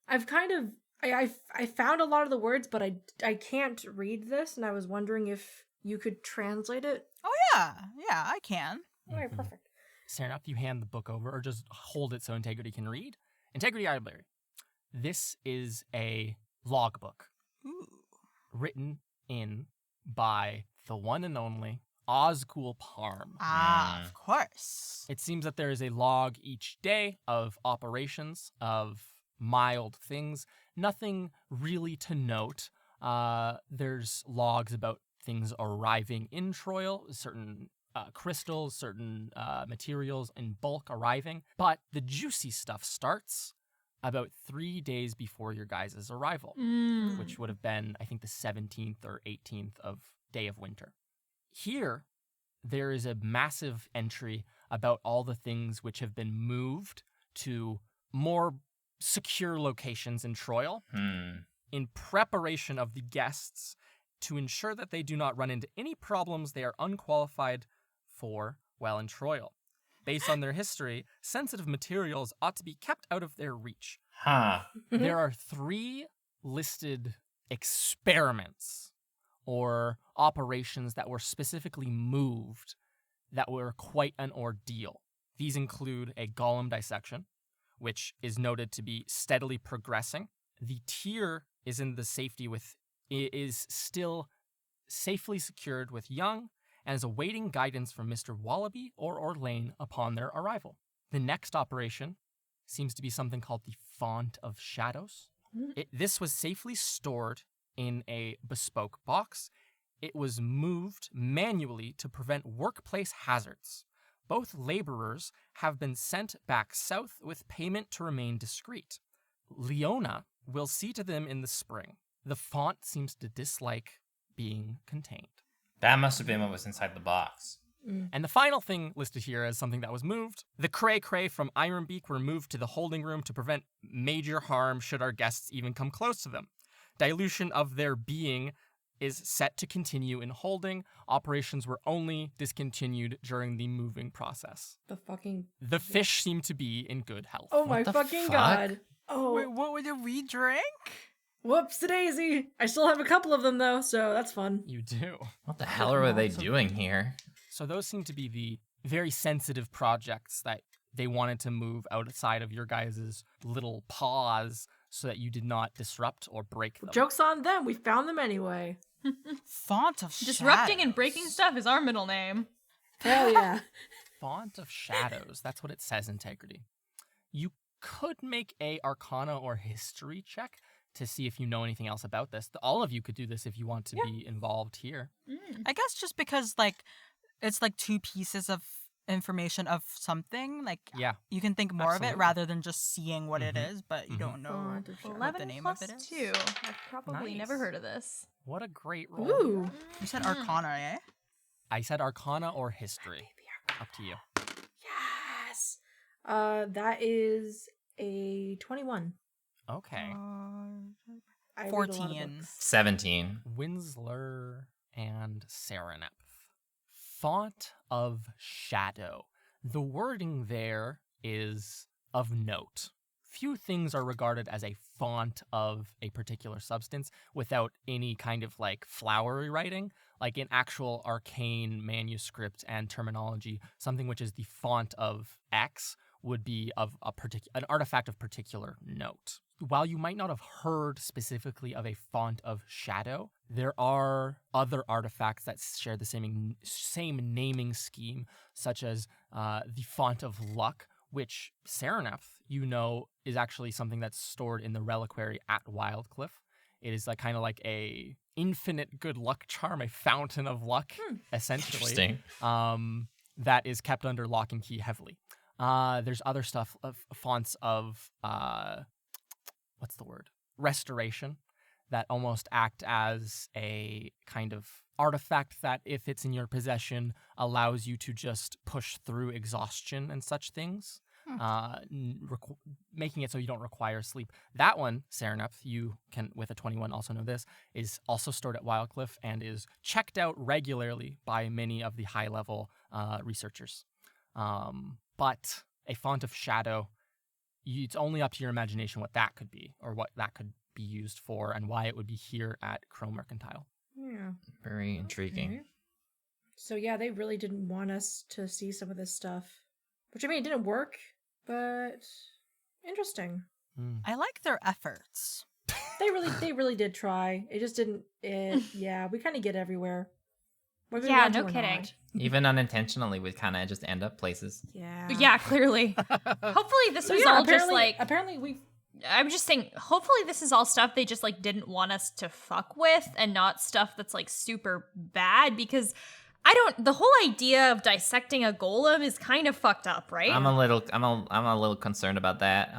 D: I've kind of I found a lot of the words, but I can't read this, and I was wondering if you could translate it.
C: Oh yeah, I can.
D: All right, perfect.
A: Serenap, you hand the book over, or just hold it so Integrity can read. Integrity Iberry. This is a logbook
C: Ooh.
A: written in by the one and only Osgool Parm.
C: Ah, of course.
A: It seems that there is a log each day of operations, of mild things. Nothing really to note. There's logs about things arriving in Troil, certain crystals, certain materials in bulk arriving. But the juicy stuff starts about 3 days before your guys' arrival, which would have been, I think, the 17th or 18th of Day of Winter. Here, there is a massive entry about all the things which have been moved to more secure locations in Troil in preparation of the guests to ensure that they do not run into any problems they are unqualified for while in Troil. Based on their history, sensitive materials ought to be kept out of their reach. There are 3 listed experiments or operations that were specifically moved that were quite an ordeal. These include a golem dissection, which is noted to be steadily progressing. The tier is still safely secured with young and is awaiting guidance from Mr. Wallaby or Orlane upon their arrival. The next operation seems to be something called the Font of Shadows. This was safely stored in a bespoke box. It was moved manually to prevent workplace hazards. Both laborers have been sent back south with payment to remain discreet. Leona will see to them in the spring. The font seems to dislike being contained.
B: That must have been what was inside the box.
A: And the final thing listed here as something that was moved. The cray-cray from Ironbeak were moved to the holding room to prevent major harm should our guests even come close to them. Dilution of their being is set to continue in holding. Operations were only discontinued during the moving process. The fish seem to be in good health.
D: Oh my
B: the
D: fucking
B: fuck?
D: god. Oh,
C: Wait, what did we drink?
D: whoops-a-daisy. I still have a couple of them though, so that's fun.
A: You do.
B: What the hell are they doing here?
A: So those seem to be the very sensitive projects that they wanted to move outside of your guys' little paws so that you did not disrupt or break them.
D: Joke's on them. We found them anyway.
C: Font of
E: Disrupting and
C: Shadows.
E: breaking stuff is our middle name.
D: Hell yeah.
A: Font of Shadows. That's what it says, Integrity. You could make a Arcana or History check to see if you know anything else about this. All of you could do this if you want to be involved here.
C: I guess just because like it's like two pieces of information of something, like
A: Yeah.
C: you can think more of
A: Absolutely.
C: it rather than just seeing what it
A: Mhm.
C: is, but you
A: Mhm.
C: don't know
D: Font of Shadows.
C: what the
E: 11
C: name
E: plus
C: of it is.
E: 2. I've probably
A: Nice.
E: never heard of this.
A: What a great roll.
D: Ooh.
C: You said Arcana, eh?
A: I said Arcana or History. Up to you.
D: Yes. That is a 21.
A: Okay.
D: I read a lot of
C: 14.
D: books.
B: 17.
A: Winsler and Saranep. Font of Shadow. The wording there is of note. Few things are regarded as a font of a particular substance without any kind of like flowery writing. Like in actual arcane manuscript and terminology, something which is the font of X would be of an artifact of particular note. While you might not have heard specifically of a font of shadow, there are other artifacts that share the same naming scheme, such as the font of luck, which Saraneth, you know, is actually something that's stored in the reliquary at Wildcliff. It is like kind of like a infinite good luck charm, a fountain of luck, essentially.
B: Interesting.
A: That is kept under lock and key heavily. There's other stuff of fonts of what's the word? Restoration, that almost act as a kind of artifact that, if it's in your possession, allows you to just push through exhaustion and such things, making it so you don't require sleep. That one, Saraneth, you can, with a 21, also know this, is also stored at Wildcliff and is checked out regularly by many of the high-level researchers. But a font of shadow, it's only up to your imagination what that could be, or what that could be used for, and why it would be here at Crow Mercantile.
D: Yeah.
B: Very intriguing.
D: Okay. So yeah, they really didn't want us to see some of this stuff. Which, I mean, it didn't work, but interesting.
C: I like their efforts.
D: They really did try. It just didn't. Yeah, we kind of get everywhere. Whether we
E: Yeah,
D: want to
E: no
D: or
E: kidding.
D: not.
B: Even unintentionally, we kind of just end up places.
D: Yeah.
E: Yeah, clearly. Hopefully this
D: So
E: was
D: yeah,
E: all just like
D: apparently we.
E: I'm just saying, hopefully this is all stuff they just like didn't want us to fuck with and not stuff that's like super bad, because the whole idea of dissecting a golem is kind of fucked up, right?
B: I'm a little concerned about that.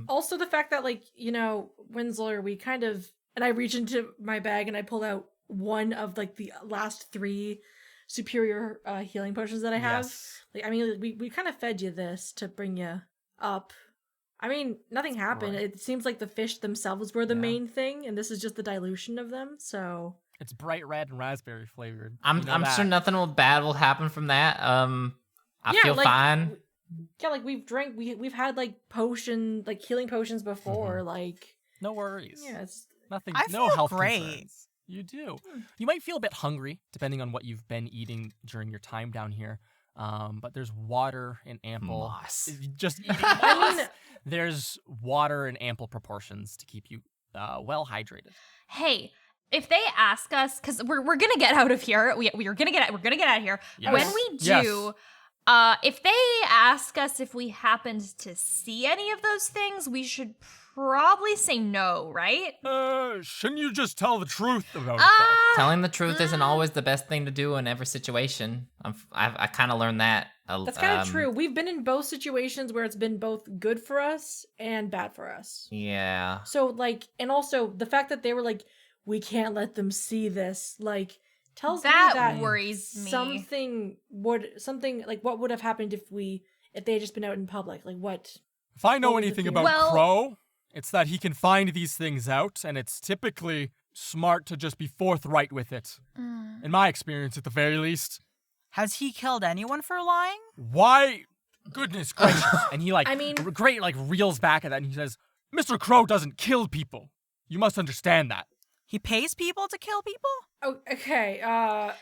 D: Also, the fact that, like, you know, Winsler, we kind of, and I reach into my bag and I pull out one of like the last 3 superior healing potions that I have.
A: Yes.
D: Like, I mean, we kind of fed you this to bring you up. I mean, nothing happened.
A: Right.
D: It seems like the fish themselves were the
A: Yeah.
D: main thing, and this is just the dilution of them. So
A: It's bright red and raspberry flavored.
B: I'm
A: You know
B: I'm
A: that.
B: sure nothing bad will happen from that. I
D: yeah,
B: feel
D: like,
B: fine.
D: Yeah, like we've had like healing potions before. Like,
A: No worries.
D: yeah, it's
A: Nothing.
C: I
A: No
C: feel
A: health
C: great.
A: concerns. You do. You might feel a bit hungry, depending on what you've been eating during your time down here. But there's water in ample.
B: Moss.
A: Just eating
D: I
A: moss.
D: mean-
A: There's water in ample proportions to keep you well hydrated.
E: Hey, if they ask us, because we're gonna get out of here, we're gonna get out of here.
A: Yes.
E: When we do,
A: Yes.
E: If they ask us if we happened to see any of those things, we should probably say no, right?
A: Shouldn't you just tell the truth about it, though?
B: Telling the truth isn't always the best thing to do in every situation. I kind of learned that.
D: That's kind of true. We've been in both situations where it's been both good for us and bad for us.
B: Yeah.
D: So, like, and also the fact that they were like, we can't let them see this, like, tells me that
E: worries me.
D: Something like what would have happened if they had just been out in public? Like, what?
A: If I know anything about Crow, it's that he can find these things out, and it's typically smart to just be forthright with it. In my experience, at the very least.
C: Has he killed anyone for lying?
A: Why? Goodness gracious. And he, reels back at that, and he says, Mr. Crow doesn't kill people. You must understand that.
C: He pays people to kill people?
D: Oh, okay.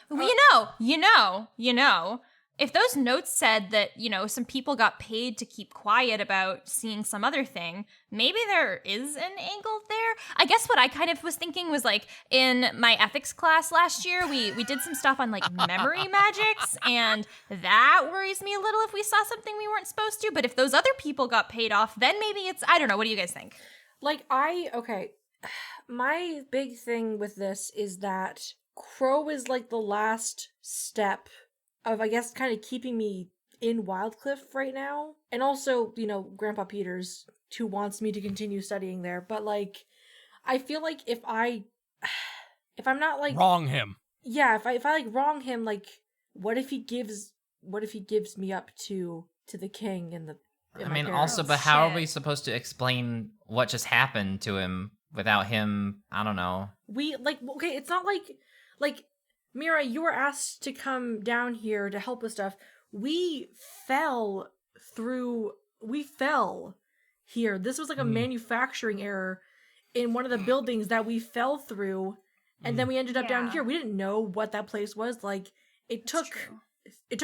E: Well, you know. If those notes said that, some people got paid to keep quiet about seeing some other thing, maybe there is an angle there. I guess what I kind of was thinking was, like, in my ethics class last year, we did some stuff on, like, memory magics, and that worries me a little if we saw something we weren't supposed to. But if those other people got paid off, then maybe it's, I don't know. What do you guys think?
D: Okay. My big thing with this is that Crow is, like, the last step of, I guess, kind of keeping me in Wildcliff right now. And also, Grandpa Peters, who wants me to continue studying there. But, like, I feel like if I'm not, like...
A: Wrong him.
D: Yeah, if I like, wrong him, like, what if he gives me up to the king and
B: I mean,
D: parents?
B: also, but how are we supposed to explain what just happened to him without him, I don't know.
D: It's not like, Mira, you were asked to come down here to help with stuff. We fell here. This was like a manufacturing error in one of the buildings that we fell through, and then we ended up down here. We didn't know what that place was. Like, it took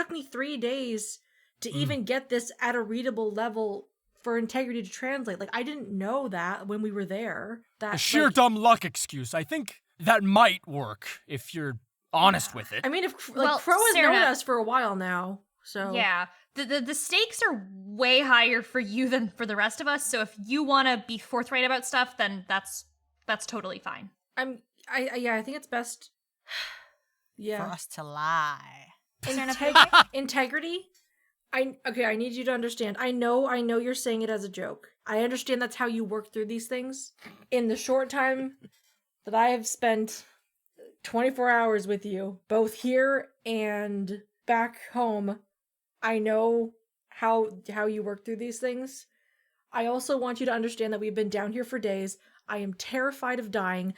D: me 3 days to even get this at a readable level for Integrity to translate. Like, I didn't know that when we were there.
A: A sheer dumb luck excuse. I think that might work if you're honest with it.
D: I mean, Crow has known us for a while now, so...
E: Yeah, the stakes are way higher for you than for the rest of us, so if you want to be forthright about stuff, then that's totally fine.
D: I think it's best...
C: For us to lie.
D: Integrity? I need you to understand. I know you're saying it as a joke. I understand that's how you work through these things. In the short time that I have spent 24 hours with you, both here and back home, I know how you work through these things. I also want you to understand that we've been down here for days. I am terrified of dying.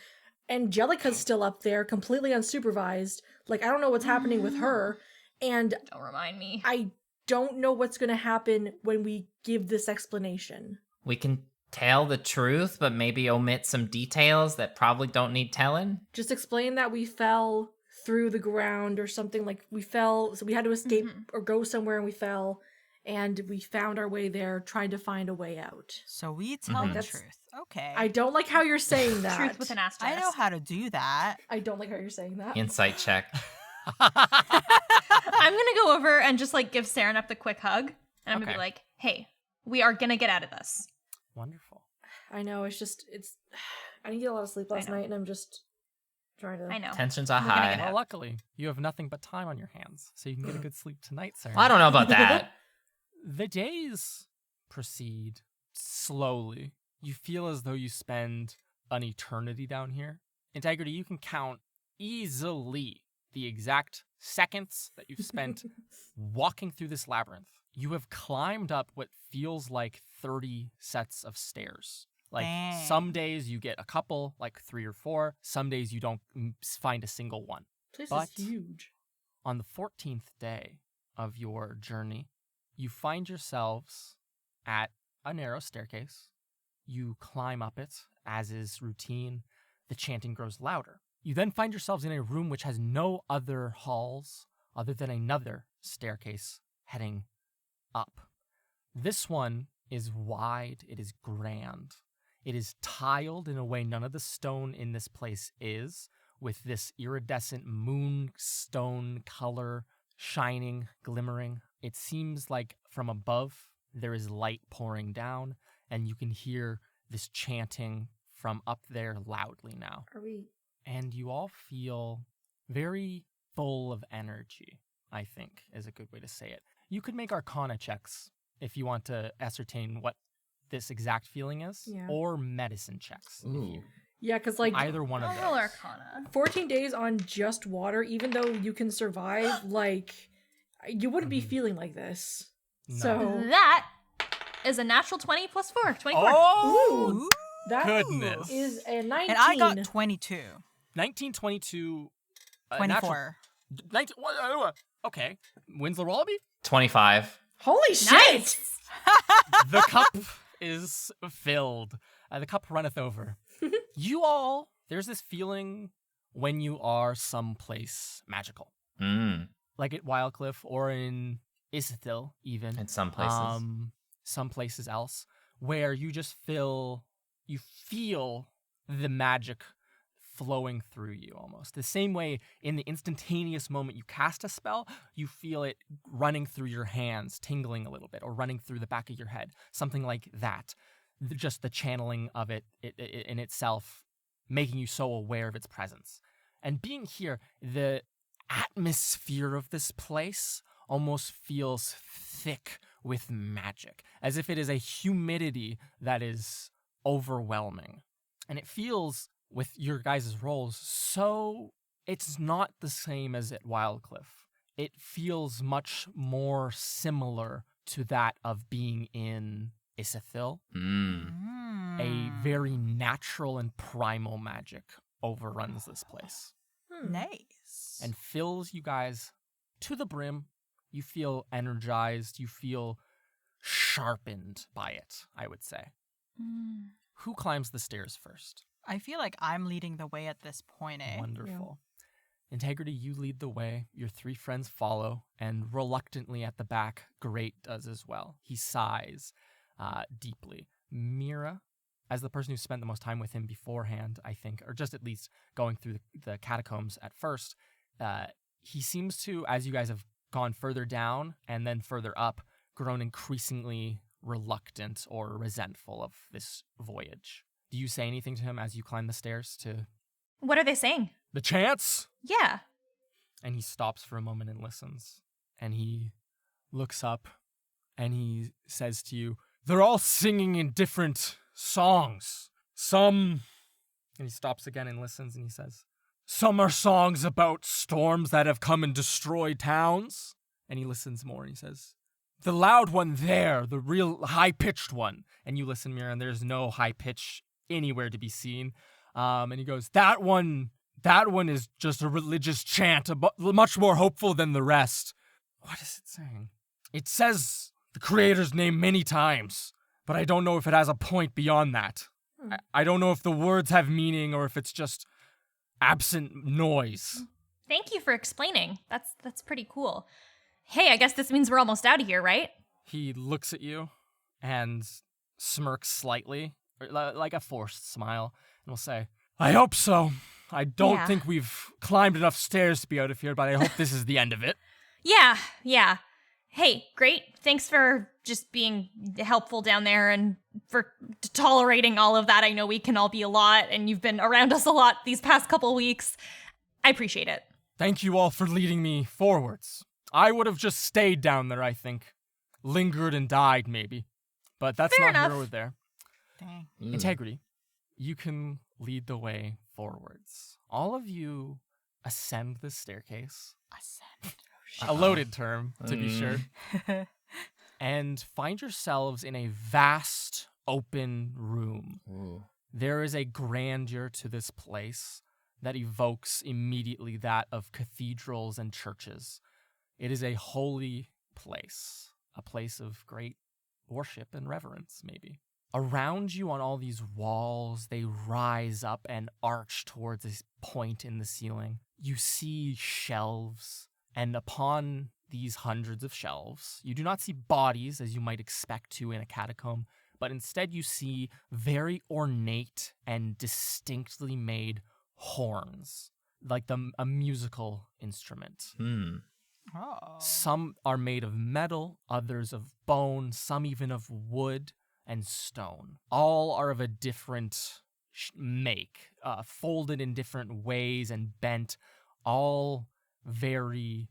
D: Angelica's still up there, completely unsupervised. Like, I don't know what's happening with her. And
E: don't remind me.
D: I don't know what's going to happen when we give this explanation.
B: We can tell the truth, but maybe omit some details that probably don't need telling.
D: Just explain that we fell through the ground or something, like we fell, so we had to escape or go somewhere and we fell, and we found our way there, trying to find a way out.
C: So we tell the truth. Okay.
D: I don't like how you're saying that.
E: Truth with an asterisk.
C: I know how to do that.
D: I don't like how you're saying that.
B: Insight check.
E: I'm gonna go over and just like give Saren the quick hug, and I'm gonna be like, "Hey, we are gonna get out of this."
A: Wonderful.
D: I know. I didn't get a lot of sleep last night, and I'm just trying to.
E: I know.
B: Tensions are high.
A: Well, luckily, you have nothing but time on your hands, so you can get a good sleep tonight, sir.
B: Well, I don't know about that.
A: The days proceed slowly. You feel as though you spend an eternity down here. Integrity, you can count easily the exact seconds that you've spent walking through this labyrinth. You have climbed up what feels like 30 sets of stairs. Like, some days you get a couple, like 3 or 4. Some days you don't find a single one.
D: This
A: But
D: is huge.
A: on the 14th day of your journey, you find yourselves at a narrow staircase. You climb up it, as is routine. The chanting grows louder. You then find yourselves in a room which has no other halls other than another staircase heading up. This one is wide, it is grand. It is tiled in a way none of the stone in this place is, with this iridescent moonstone color shining, glimmering It seems like from above there is light pouring down, and you can hear this chanting from up there loudly now.
D: Are we?
A: And you all feel very full of energy, I think is a good way to say it. You could make Arcana checks if you want to ascertain what this exact feeling is,
D: Yeah.
A: or medicine checks.
B: Ooh.
D: Yeah, because like
A: Either one of
E: I'll roll
A: those.
E: Arcana.
D: 14 days on just water, even though you can survive, like you wouldn't be feeling like this.
A: No.
D: So
E: That is a natural 20 plus 4. 24.
A: Oh,
C: Ooh.
D: that
A: goodness.
D: is a 19.
C: And I got 22.
A: 1922.
C: 24.
A: 19, okay. Wins the Wallaby?
B: 25.
D: Holy shit!
E: Nice.
A: The cup is filled. The cup runneth over. You all, there's this feeling when you are someplace magical.
B: Mm.
A: Like at Wildcliff or in Isithil, even.
B: In some places.
A: Some places else, where you just feel the magic flowing through you almost. The same way in the instantaneous moment you cast a spell, you feel it running through your hands, tingling a little bit, or running through the back of your head. Something like that. Just the channeling of it in itself, making you so aware of its presence. And being here, the atmosphere of this place almost feels thick with magic, as if it is a humidity that is overwhelming. And it feels, with your guys' rolls, so it's not the same as at Wildcliff. It feels much more similar to that of being in Isithil.
B: Mm.
A: A very natural and primal magic overruns this place
C: Nice.
A: and fills you guys to the brim. You feel energized. You feel sharpened by it, I would say. Who climbs the stairs first?
C: I feel like I'm leading the way at this point, eh?
A: Wonderful. Integrity, you lead the way. Your three friends follow, and reluctantly at the back, Great does as well. He sighs deeply. Mira, as the person who spent the most time with him beforehand, I think, or just at least going through the catacombs at first, he seems to, as you guys have gone further down and then further up, grown increasingly reluctant or resentful of this voyage. Do you say anything to him as you climb the stairs to
E: What are they saying?
A: the chance?
E: Yeah.
A: And he stops for a moment and listens. And he looks up and he says to you, they're all singing in different songs. Some, and he stops again and listens and he says, some are songs about storms that have come and destroyed towns. And he listens more and he says, the loud one there, the real high-pitched one. And you listen, Mira, and there's no high pitch anywhere to be seen. And he goes, that one is just a religious chant, much more hopeful than the rest. What is it saying? It says the creator's name many times, but I don't know if it has a point beyond that. I don't know if the words have meaning or if it's just absent noise.
E: Thank you for explaining. That's pretty cool. Hey, I guess this means we're almost out of here, right?
A: He looks at you and smirks slightly, like a forced smile, and will say, I hope so. I don't think we've climbed enough stairs to be out of here, but I hope this is the end of it.
E: Yeah. Hey, Great. Thanks for just being helpful down there and for tolerating all of that. I know we can all be a lot, and you've been around us a lot these past couple weeks. I appreciate it.
A: Thank you all for leading me forwards. I would have just stayed down there, I think. Lingered and died, maybe. But that's
E: Fair
A: not
E: enough.
A: here or there.
C: Dang.
A: Integrity, you can lead the way forwards. All of you ascend the staircase.
C: Ascend.
A: A loaded term, to be sure. And find yourselves in a vast, open room.
B: Ooh.
A: There is a grandeur to this place that evokes immediately that of cathedrals and churches. It is a holy place, a place of great worship and reverence, maybe. Around you on all these walls, they rise up and arch towards this point in the ceiling. You see shelves, and upon these hundreds of shelves, you do not see bodies as you might expect to in a catacomb, but instead you see very ornate and distinctly made horns, like a musical instrument.
C: Oh.
A: Some are made of metal, others of bone, some even of wood and stone. All are of a different make, folded in different ways and bent, all very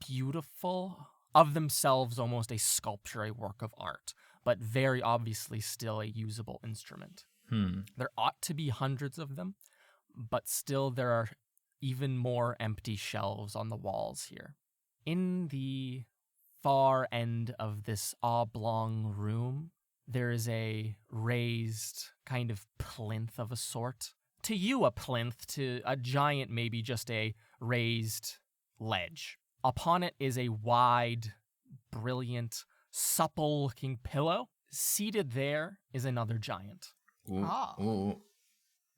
A: beautiful, of themselves almost a sculpture, a work of art, but very obviously still a usable instrument. There ought to be hundreds of them, but still there are even more empty shelves on the walls here. In the far end of this oblong room, there is a raised kind of plinth of a sort. To you, a plinth. To a giant, maybe just a raised ledge. Upon it is a wide, brilliant, supple-looking pillow. Seated there is another giant.
B: Ooh.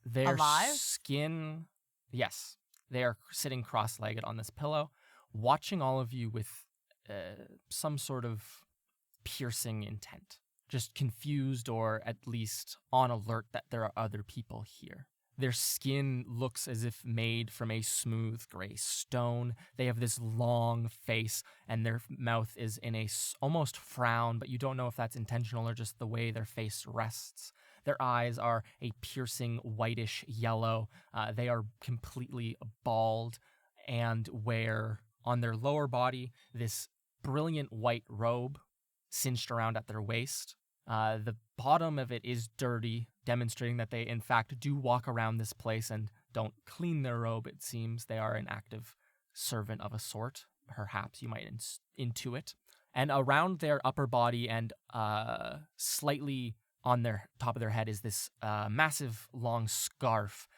A: Their
C: Alive?
A: skin, yes, they are sitting cross-legged on this pillow, watching all of you with some sort of piercing intent. Just confused, or at least on alert that there are other people here. Their skin looks as if made from a smooth gray stone. They have this long face, and their mouth is in a almost frown, but you don't know if that's intentional or just the way their face rests. Their eyes are a piercing whitish yellow. They are completely bald and wear on their lower body this brilliant white robe cinched around at their waist. The bottom of it is dirty, demonstrating that they in fact do walk around this place and don't clean their robe, it seems. They are an active servant of a sort, perhaps you might intuit. And around their upper body and slightly on their top of their head is this massive long scarf,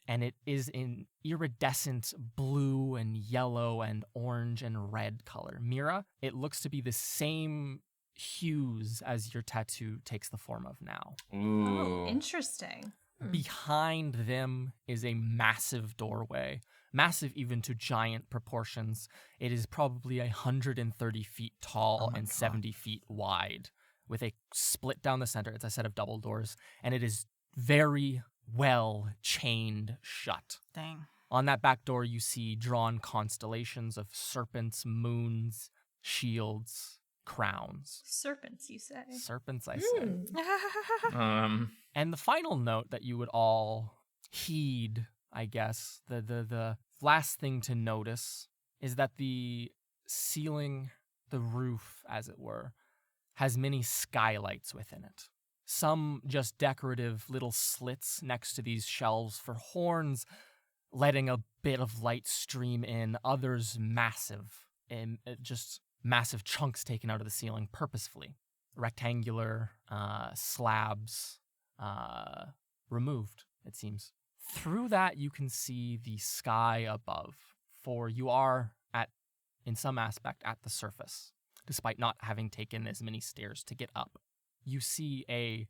A: and it is in iridescent blue and yellow and orange and red color. Mira, it looks to be the same hues as your tattoo takes the form of now.
E: Oh, interesting.
A: Behind them is a massive doorway, massive even to giant proportions. It is probably 130 feet tall and 70 feet wide, with a split down the center. It's a set of double doors, and it is very well chained shut.
C: Dang.
A: On that back door, you see drawn constellations of serpents, moons, shields, crowns.
E: Serpents, you say?
A: Serpents, I say.
B: Um,
A: And the final note that you would all heed, I guess, the last thing to notice is that the ceiling, the roof, as it were, has many skylights within it. Some just decorative little slits next to these shelves for horns, letting a bit of light stream in. Others massive, and just massive chunks taken out of the ceiling purposefully. Rectangular slabs removed, it seems. Through that, you can see the sky above, for you are in some aspect, at the surface, despite not having taken as many stairs to get up. You see a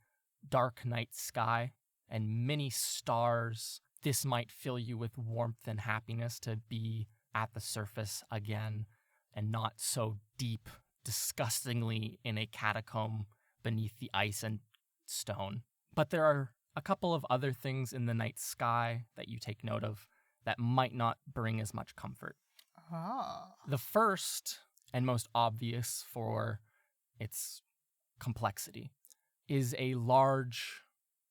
A: dark night sky and many stars. This might fill you with warmth and happiness to be at the surface again and not so deep, disgustingly in a catacomb beneath the ice and stone. But there are a couple of other things in the night sky that you take note of that might not bring as much comfort.
C: Oh.
A: The first and most obvious for its complexity is a large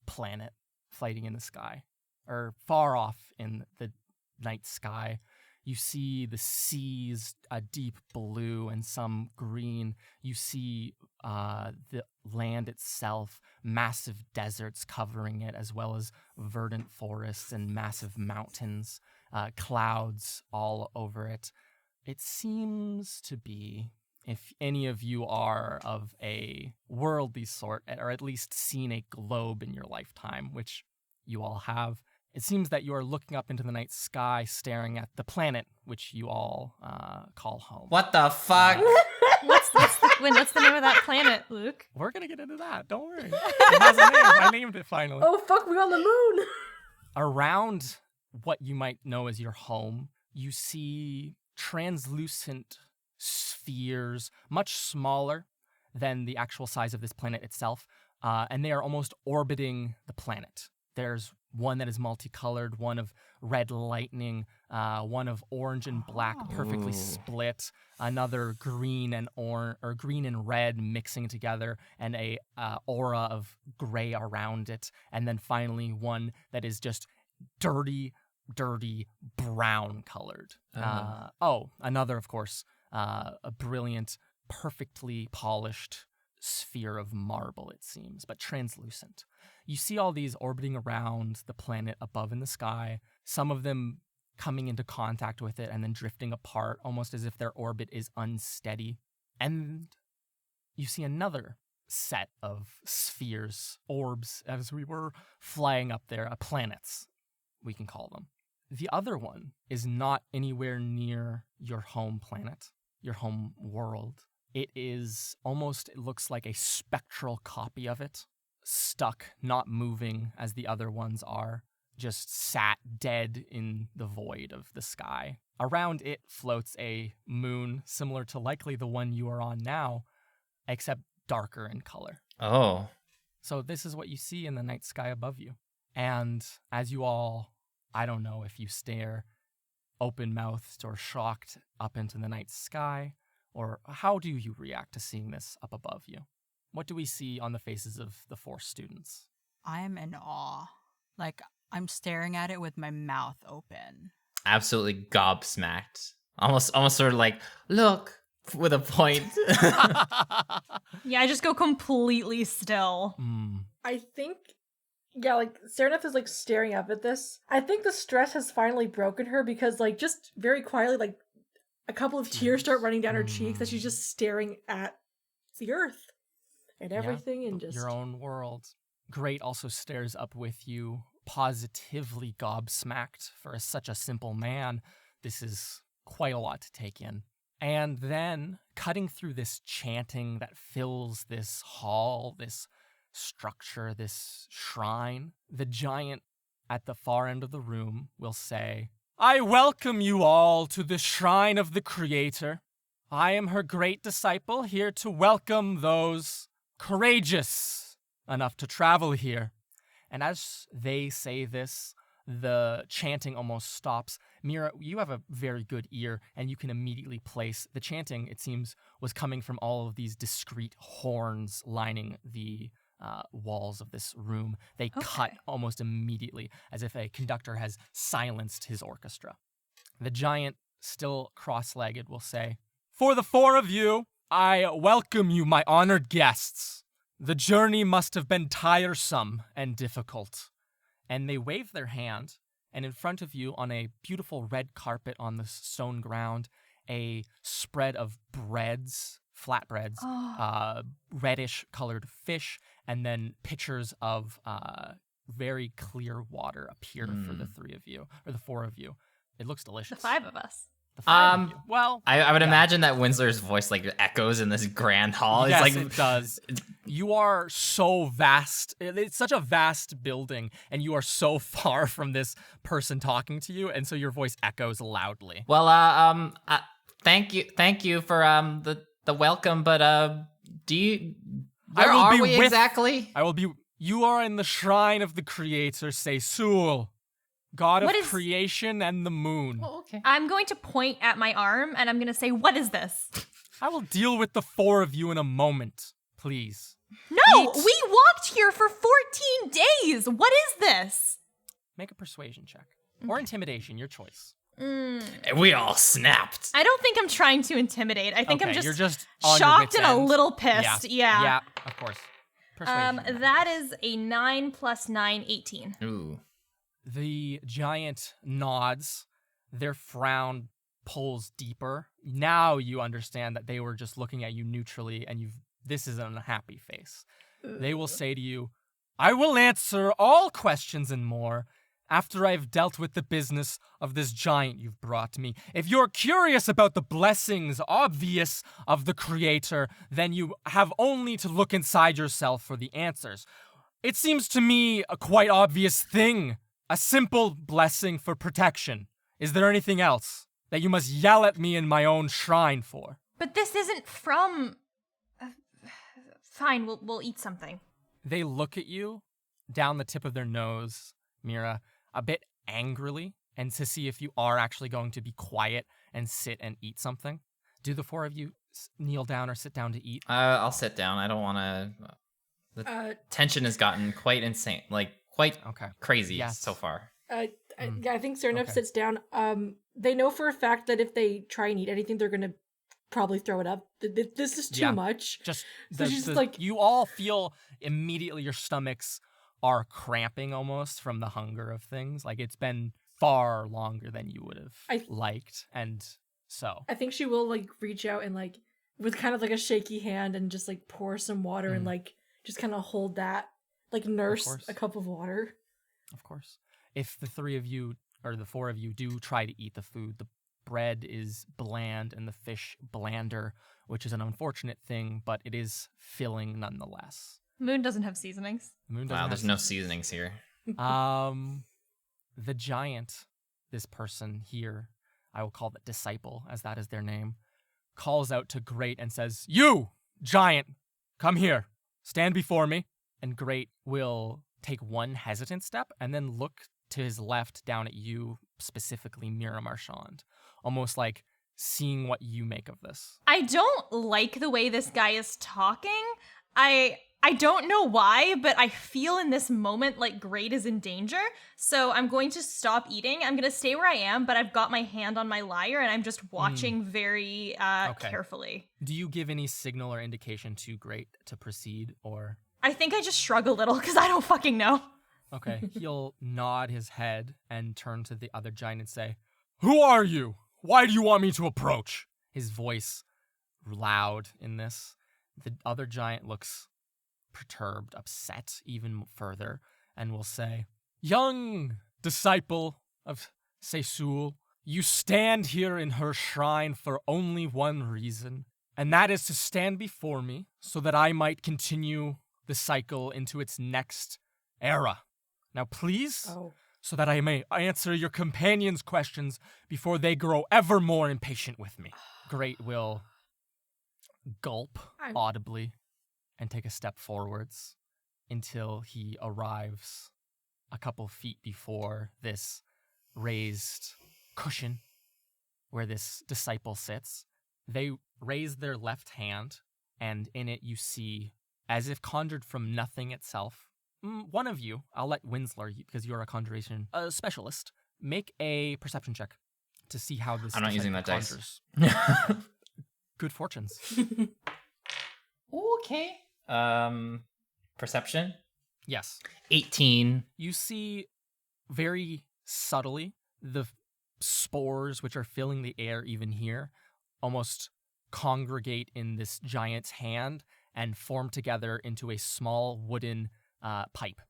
A: planet floating in the sky, or far off in the night sky. You see the seas, a deep blue and some green. You see the land itself, massive deserts covering it, as well as verdant forests and massive mountains, clouds all over it. It seems to be, if any of you are of a worldly sort, or at least seen a globe in your lifetime, which you all have, it seems that you are looking up into the night sky, staring at the planet, which you all call home.
B: what the fuck?
E: What's the name of that planet, Luke?
A: We're going to get into that. Don't worry. It has a name. I named it finally.
D: Oh fuck, we're on the moon.
A: Around what you might know as your home, you see translucent spheres, much smaller than the actual size of this planet itself, and they are almost orbiting the planet. There's one that is multicolored, one of red lightning, one of orange and black perfectly split, another green and green and red mixing together, and a aura of gray around it, and then finally one that is just dirty brown colored. Another, of course, a brilliant, perfectly polished sphere of marble, it seems, but translucent. You see all these orbiting around the planet above in the sky, some of them coming into contact with it and then drifting apart, almost as if their orbit is unsteady. And you see another set of spheres, orbs, as we were flying up there, planets, we can call them. The other one is not anywhere near your home planet, your home world. It looks like a spectral copy of it, stuck, not moving as the other ones are, just sat dead in the void of the sky. Around it floats a moon similar to likely the one you are on now, except darker in color.
B: Oh.
A: So this is what you see in the night sky above you. And as you all, I don't know if you stare open-mouthed or shocked up into the night sky, or how do you react to seeing this up above you? What do we see on the faces of the 4 students?
C: I'm in awe. Like, I'm staring at it with my mouth open.
B: Absolutely gobsmacked. Almost sort of like, look, with a point.
E: Yeah, I just go completely still.
D: I think, like, Sereneth is, like, staring up at this. I think the stress has finally broken her because, like, just very quietly, like, a couple of tears start running down her cheeks as she's just staring at the earth and everything and just...
A: your own world. Great also stares up with you, positively gobsmacked. For such a simple man, this is quite a lot to take in. And then, cutting through this chanting that fills this hall, this structure, this shrine, the giant at the far end of the room will say, I welcome you all to the shrine of the Creator. I am her great disciple, here to welcome those courageous enough to travel here. And as they say this, the chanting almost stops. Mira, you have a very good ear, and you can immediately place the chanting, it seems, was coming from all of these discrete horns lining the walls of this room. They cut almost immediately, as if a conductor has silenced his orchestra. The giant, still cross-legged, will say, For the 4 of you, I welcome you, my honored guests. The journey must have been tiresome and difficult. And they wave their hand, and in front of you, on a beautiful red carpet on the stone ground, a spread of breads, flatbreads, reddish-colored fish, and then pitchers of very clear water appear for the 3 of you, or the 4 of you. It looks delicious.
E: The 5 of us.
A: The 5 of you. Well,
B: I would imagine that Winslow's voice like echoes in this grand hall.
A: Yes,
B: it's like,
A: it does. You are so vast. It's such a vast building, and you are so far from this person talking to you, and so your voice echoes loudly.
B: Well, thank you for the welcome, but where are we exactly?
A: You are in the shrine of the Creator, say Sul, god of creation and the moon.
B: Oh, okay.
E: I'm going to point at my arm, and I'm going to say, what is this?
A: I will deal with the 4 of you in a moment, please.
E: No, we walked here for 14 days. What is this?
A: Make a persuasion check. Or intimidation, your choice.
B: And we all snapped.
E: I don't think I'm trying to intimidate. I think I'm
A: you're
E: just
A: on
E: shocked
A: your
E: and
A: wits'
E: a
A: end.
E: little pissed.
A: Yeah, of course. Persuasion.
E: That is a 9 + 9, 18.
B: Ooh.
A: The giant nods. Their frown pulls deeper. Now you understand that they were just looking at you neutrally, and this is an unhappy face. They will say to you, I will answer all questions and more after I've dealt with the business of this giant you've brought me. If you're curious about the blessings obvious of the Creator, then you have only to look inside yourself for the answers. It seems to me a quite obvious thing, a simple blessing for protection. Is there anything else that you must yell at me in my own shrine for?
E: But this isn't from... Fine, we'll eat something.
A: They look at you down the tip of their nose, Mira a bit angrily and to see if you are actually going to be quiet and sit and eat something. Do the four of you kneel down or sit down to eat?
B: I'll sit down. I don't want to. The tension has gotten quite insane, like quite crazy so far.
D: Yeah, I think Serenif
A: Okay.
D: sits down. They know for a fact that if they try and eat anything, they're gonna probably throw it up. This is too much.
A: Just
D: So she's like,
A: you all feel immediately your stomachs are cramping almost from the hunger of things. Like it's been far longer than you would have liked, and so
D: I think she will like reach out and like with kind of like a shaky hand and just like pour some water and like just kind of hold that, like nurse a cup of water.
A: Of course. If the three of you or the four of you do try to eat the food, the bread is bland and the fish blander, which is an unfortunate thing, but it is filling nonetheless.
E: Moon doesn't have seasonings.
B: Wow, there's no seasonings here.
A: The giant, this person here, I will call the disciple, as that is their name, calls out to Great and says, "You, giant, come here. Stand before me." And Great will take one hesitant step and then look to his left down at you, specifically Mira Marchand, almost like seeing what you make of this.
E: I don't like the way this guy is talking. I don't know why, but I feel in this moment like Great is in danger. So I'm going to stop eating. I'm going to stay where I am, but I've got my hand on my lyre and I'm just watching very carefully.
A: Do you give any signal or indication to Great to proceed, or?
E: I think I just shrug a little because I don't fucking know.
A: Okay, he'll nod his head and turn to the other giant and say, "Who are you? Why do you want me to approach?" His voice loud in this. The other giant looks perturbed, upset even further, and will say, "Young disciple of Seisul, you stand here in her shrine for only one reason, and that is to stand before me so that I might continue the cycle into its next era. Now please, so that I may answer your companions' questions before they grow ever more impatient with me." Great will gulp audibly and take a step forwards until he arrives a couple feet before this raised cushion where this disciple sits. They raise their left hand, and in it you see, as if conjured from nothing itself, one of you, I'll let Winsler, because you're a conjuration specialist, make a perception check to see how this.
B: I'm not using that
A: conjures.
B: dice.
A: Good fortunes.
B: Okay. Perception?
A: Yes.
B: 18.
A: You see very subtly the spores which are filling the air even here almost congregate in this giant's hand and form together into a small wooden pipe.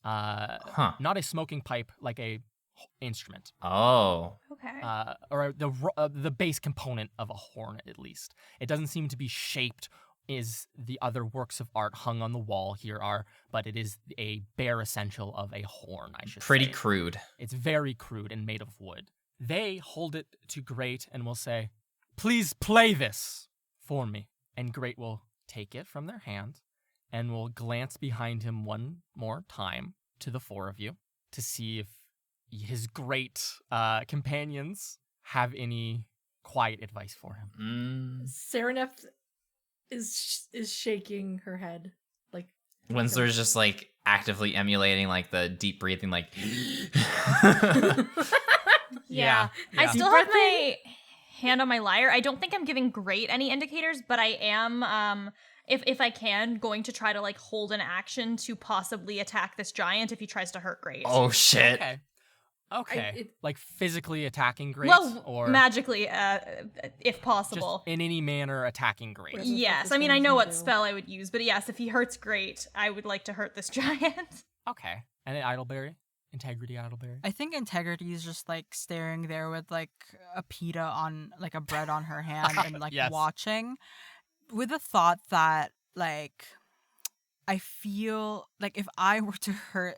A: Not a smoking pipe, like a instrument.
B: Oh.
E: Okay.
A: Or the base component of a horn, at least. It doesn't seem to be shaped as the other works of art hung on the wall here are, but it is a bare essential of a horn, I should say.
B: Pretty crude.
A: It's very crude and made of wood. They hold it to Great and will say, "Please play this for me." And Great will take it from their hand and will glance behind him one more time to the four of you to see if his great companions have any quiet advice for him.
D: Serenif is shaking her head, like
B: Windsor's just like actively emulating like the deep breathing, like.
E: Yeah. I still have my hand on my lyre. I don't think I'm giving Great any indicators, but I am, if I can, going to try to like hold an action to possibly attack this giant if he tries to hurt Great.
B: Oh shit.
A: Okay. Like physically attacking Great?
E: Well,
A: or
E: magically, if possible.
A: Just in any manner attacking Great.
E: Yes, I mean, I know what spell I would use, but yes, if he hurts Great, I would like to hurt this giant.
A: Okay. And then Idleberry? Integrity Idleberry?
C: I think Integrity is just like staring there with like a pita on, like a bread on her hand and like watching with the thought that like I feel like if I were to hurt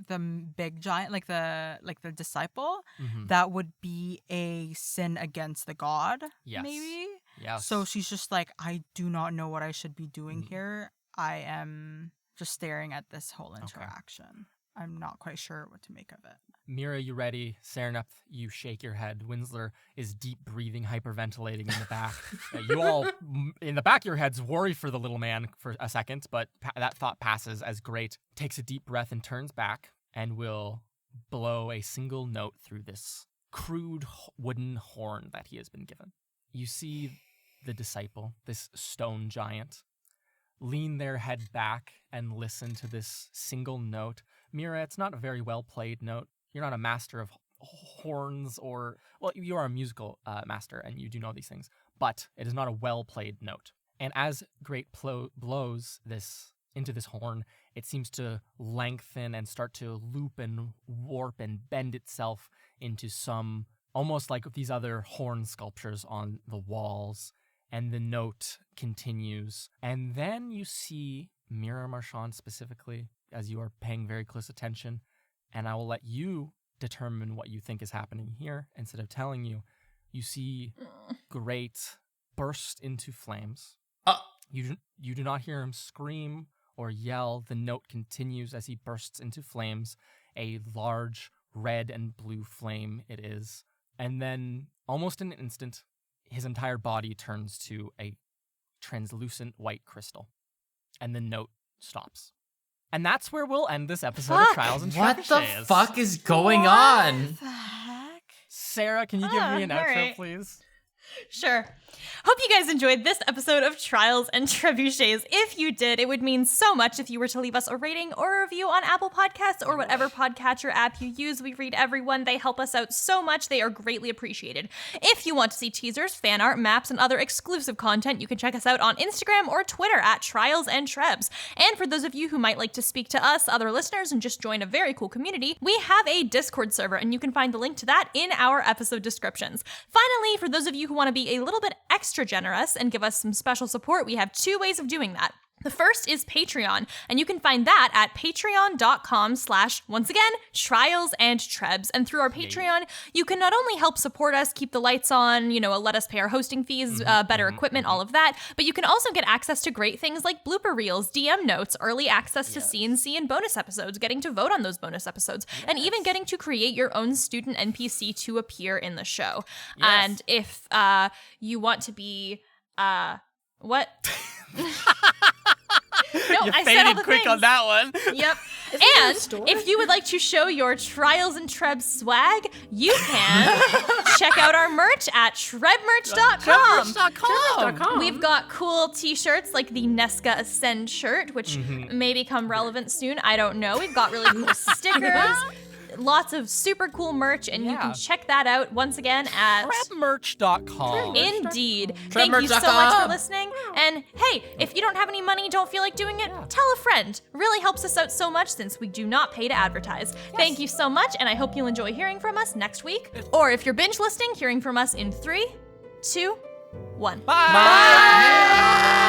C: the big giant, like the disciple, that would be a sin against the god.
A: Yes.
C: Maybe.
A: Yes.
C: So she's just like, I do not know what I should be doing here. I am just staring at this whole interaction. I'm not quite sure what to make of it.
A: Mira, you ready? Serenep, you shake your head. Winsler is deep breathing, hyperventilating in the back. You all, in the back of your heads, worry for the little man for a second, but that thought passes as Great takes a deep breath and turns back and will blow a single note through this crude wooden horn that he has been given. You see the disciple, this stone giant, lean their head back and listen to this single note. Mira, it's not a very well-played note. You're not a master of horns or... Well, you are a musical master, and you do know these things. But it is not a well-played note. And as Great blows this into this horn, it seems to lengthen and start to loop and warp and bend itself into some... almost like these other horn sculptures on the walls. And the note continues. And then you see Mira Marchand specifically, as you are paying very close attention, and I will let you determine what you think is happening here instead of telling you. You see Great burst into flames. You do not hear him scream or yell. The note continues as he bursts into flames. A large red and blue flame it is. And then, almost in an instant, his entire body turns to a translucent white crystal. And the note stops. And that's where we'll end this episode of Trials and Trebuchets.
B: What the fuck is going on?
C: What the heck?
A: Sarah, can you give me an outro,
E: alright.
A: please?
E: Sure. Hope you guys enjoyed this episode of Trials and Trebuchets. If you did, it would mean so much if you were to leave us a rating or a review on Apple Podcasts or whatever podcatcher app you use. We read everyone. They help us out so much. They are greatly appreciated. If you want to see teasers, fan art, maps, and other exclusive content, you can check us out on Instagram or Twitter at Trials and Trebs. And for those of you who might like to speak to us, other listeners, and just join a very cool community, we have a Discord server, and you can find the link to that in our episode descriptions. Finally, for those of you who want to be a little bit extra generous and give us some special support, we have 2 ways of doing that. The first is Patreon, and you can find that at patreon.com/ once again, Trials and Trebs. And through our Patreon, you can not only help support us, keep the lights on, let us pay our hosting fees, better equipment, all of that, but you can also get access to great things like blooper reels, DM notes, early access to C&C and bonus episodes, getting to vote on those bonus episodes, and even getting to create your own student NPC to appear in the show.
A: Yes.
E: And if you want to be, what? No,
A: You
E: I said all
A: faded
E: the
A: quick
E: things.
A: on that one.
E: Yep.
D: Isn't there a
E: And
D: store?
E: if you would like to show your Trials and Trebs swag, you can check out our merch at trebmerch.com.
A: Trebmerch.com.
E: We've got cool t-shirts like the Nesca Ascend shirt, which may become relevant soon. I don't know. We've got really cool stickers. Lots of super cool merch, and you can check that out once again at
A: Trebmerch.com.
E: Indeed. Thank you so much for listening. And hey, if you don't have any money, don't feel like doing it, tell a friend. Really helps us out so much since we do not pay to advertise. Thank you so much, and I hope you'll enjoy hearing from us next week. Or if you're binge listening, hearing from us in 3, 2, 1.
A: Bye.